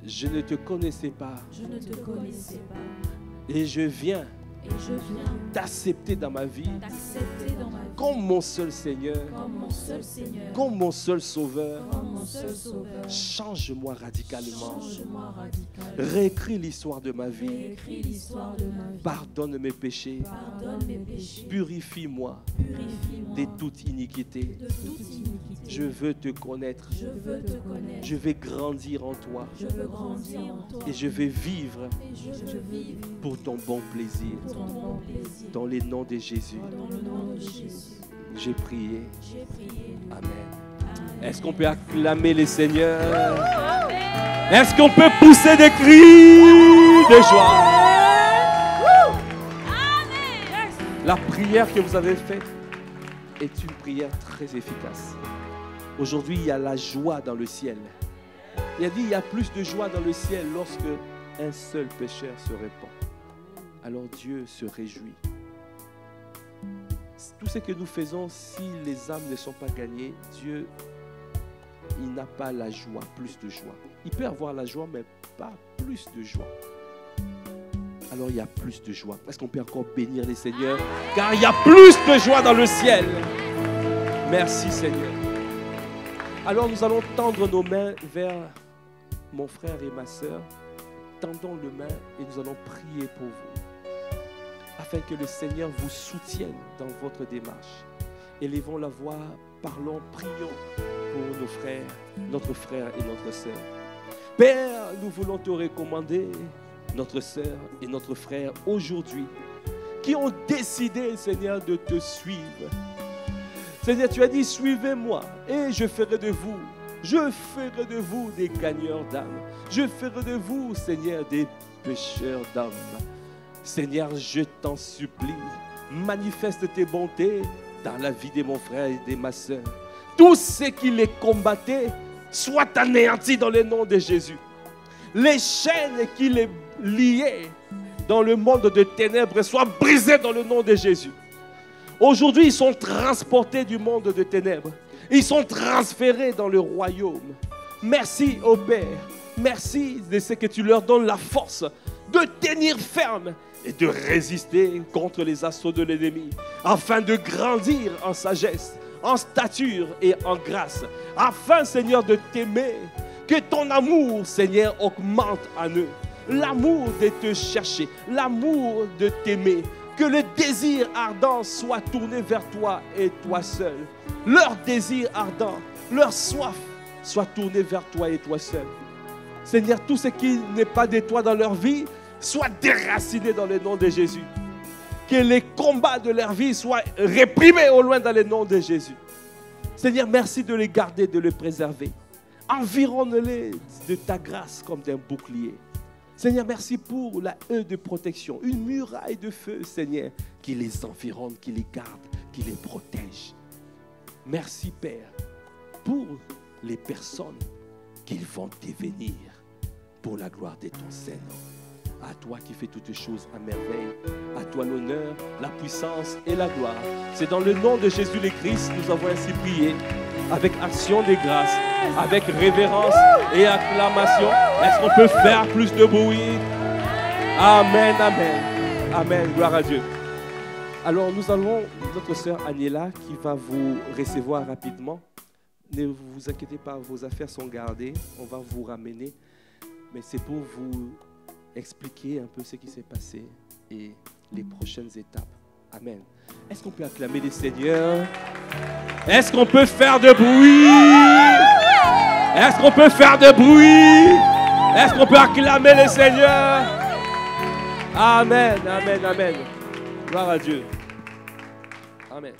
je ne te connaissais pas. Et je viens d'accepter dans ma vie comme mon seul Seigneur, comme mon seul Sauveur. Change-moi radicalement. Réécris l'histoire de ma vie. Pardonne mes péchés. Purifie-moi de toute iniquité. Je veux te connaître. Je vais grandir en toi. Et je vais vivre pour ton bon plaisir. Dans le nom de Jésus. J'ai prié. Amen. Est-ce qu'on peut acclamer les seigneurs? Est-ce qu'on peut pousser des cris de joie? La prière que vous avez faite est une prière très efficace. Aujourd'hui, il y a la joie dans le ciel. Il a dit, il y a plus de joie dans le ciel lorsque un seul pécheur se répand. Alors Dieu se réjouit. Tout ce que nous faisons, si les âmes ne sont pas gagnées, Dieu, il n'a pas la joie, plus de joie. Il peut avoir la joie, mais pas plus de joie. Alors il y a plus de joie. Est-ce qu'on peut encore bénir les seigneurs? Car il y a plus de joie dans le ciel. Merci Seigneur. Alors nous allons tendre nos mains vers mon frère et ma sœur. Tendons les mains et nous allons prier pour vous. Afin que le Seigneur vous soutienne dans votre démarche. Élevons la voix, parlons, prions pour nos frères, notre frère et notre sœur. Père, nous voulons te recommander notre sœur et notre frère aujourd'hui qui ont décidé, Seigneur, de te suivre. Seigneur, tu as dit, suivez-moi et je ferai de vous des gagneurs d'âme. Je ferai de vous, Seigneur, des pécheurs d'âme. Seigneur, je t'en supplie, manifeste tes bontés dans la vie de mon frère et de ma sœur. Tous ceux qui les combattaient soient anéantis dans le nom de Jésus. Les chaînes qui les liaient dans le monde de ténèbres soient brisés dans le nom de Jésus. Aujourd'hui, ils sont transportés du monde de ténèbres. Ils sont transférés dans le royaume. Merci, ô Père. Merci de ce que tu leur donnes la force de tenir ferme et de résister contre les assauts de l'ennemi, afin de grandir en sagesse, en stature et en grâce, afin, Seigneur, de t'aimer, que ton amour, Seigneur, augmente en eux, l'amour de te chercher, l'amour de t'aimer, que le désir ardent soit tourné vers toi et toi seul, leur désir ardent, leur soif soit tourné vers toi et toi seul. Seigneur, tout ce qui n'est pas de toi dans leur vie soit déraciné dans le nom de Jésus. Que les combats de leur vie soient réprimés au loin dans le nom de Jésus. Seigneur, merci de les garder, de les préserver. Environne-les de ta grâce comme d'un bouclier. Seigneur, merci pour la haie de protection, une muraille de feu, Seigneur, qui les environne, qui les garde, qui les protège. Merci, Père, pour les personnes qu'ils vont devenir pour la gloire de ton Saint-Nom. À toi qui fais toutes choses à merveille, à toi l'honneur, la puissance et la gloire. C'est dans le nom de Jésus le Christ que nous avons ainsi prié, avec action de grâce, avec révérence et acclamation. Est-ce qu'on peut faire plus de bruit? Amen, amen, amen, gloire à Dieu. Alors nous allons, notre sœur Aniela qui va vous recevoir rapidement. Ne vous inquiétez pas, vos affaires sont gardées, on va vous ramener. Mais c'est pour vous expliquer un peu ce qui s'est passé et les prochaines étapes. Amen. Est-ce qu'on peut acclamer le Seigneur? Est-ce qu'on peut faire de bruit? Est-ce qu'on peut faire de bruit? Est-ce qu'on peut acclamer le Seigneur? Amen, amen, amen. Gloire à Dieu. Amen.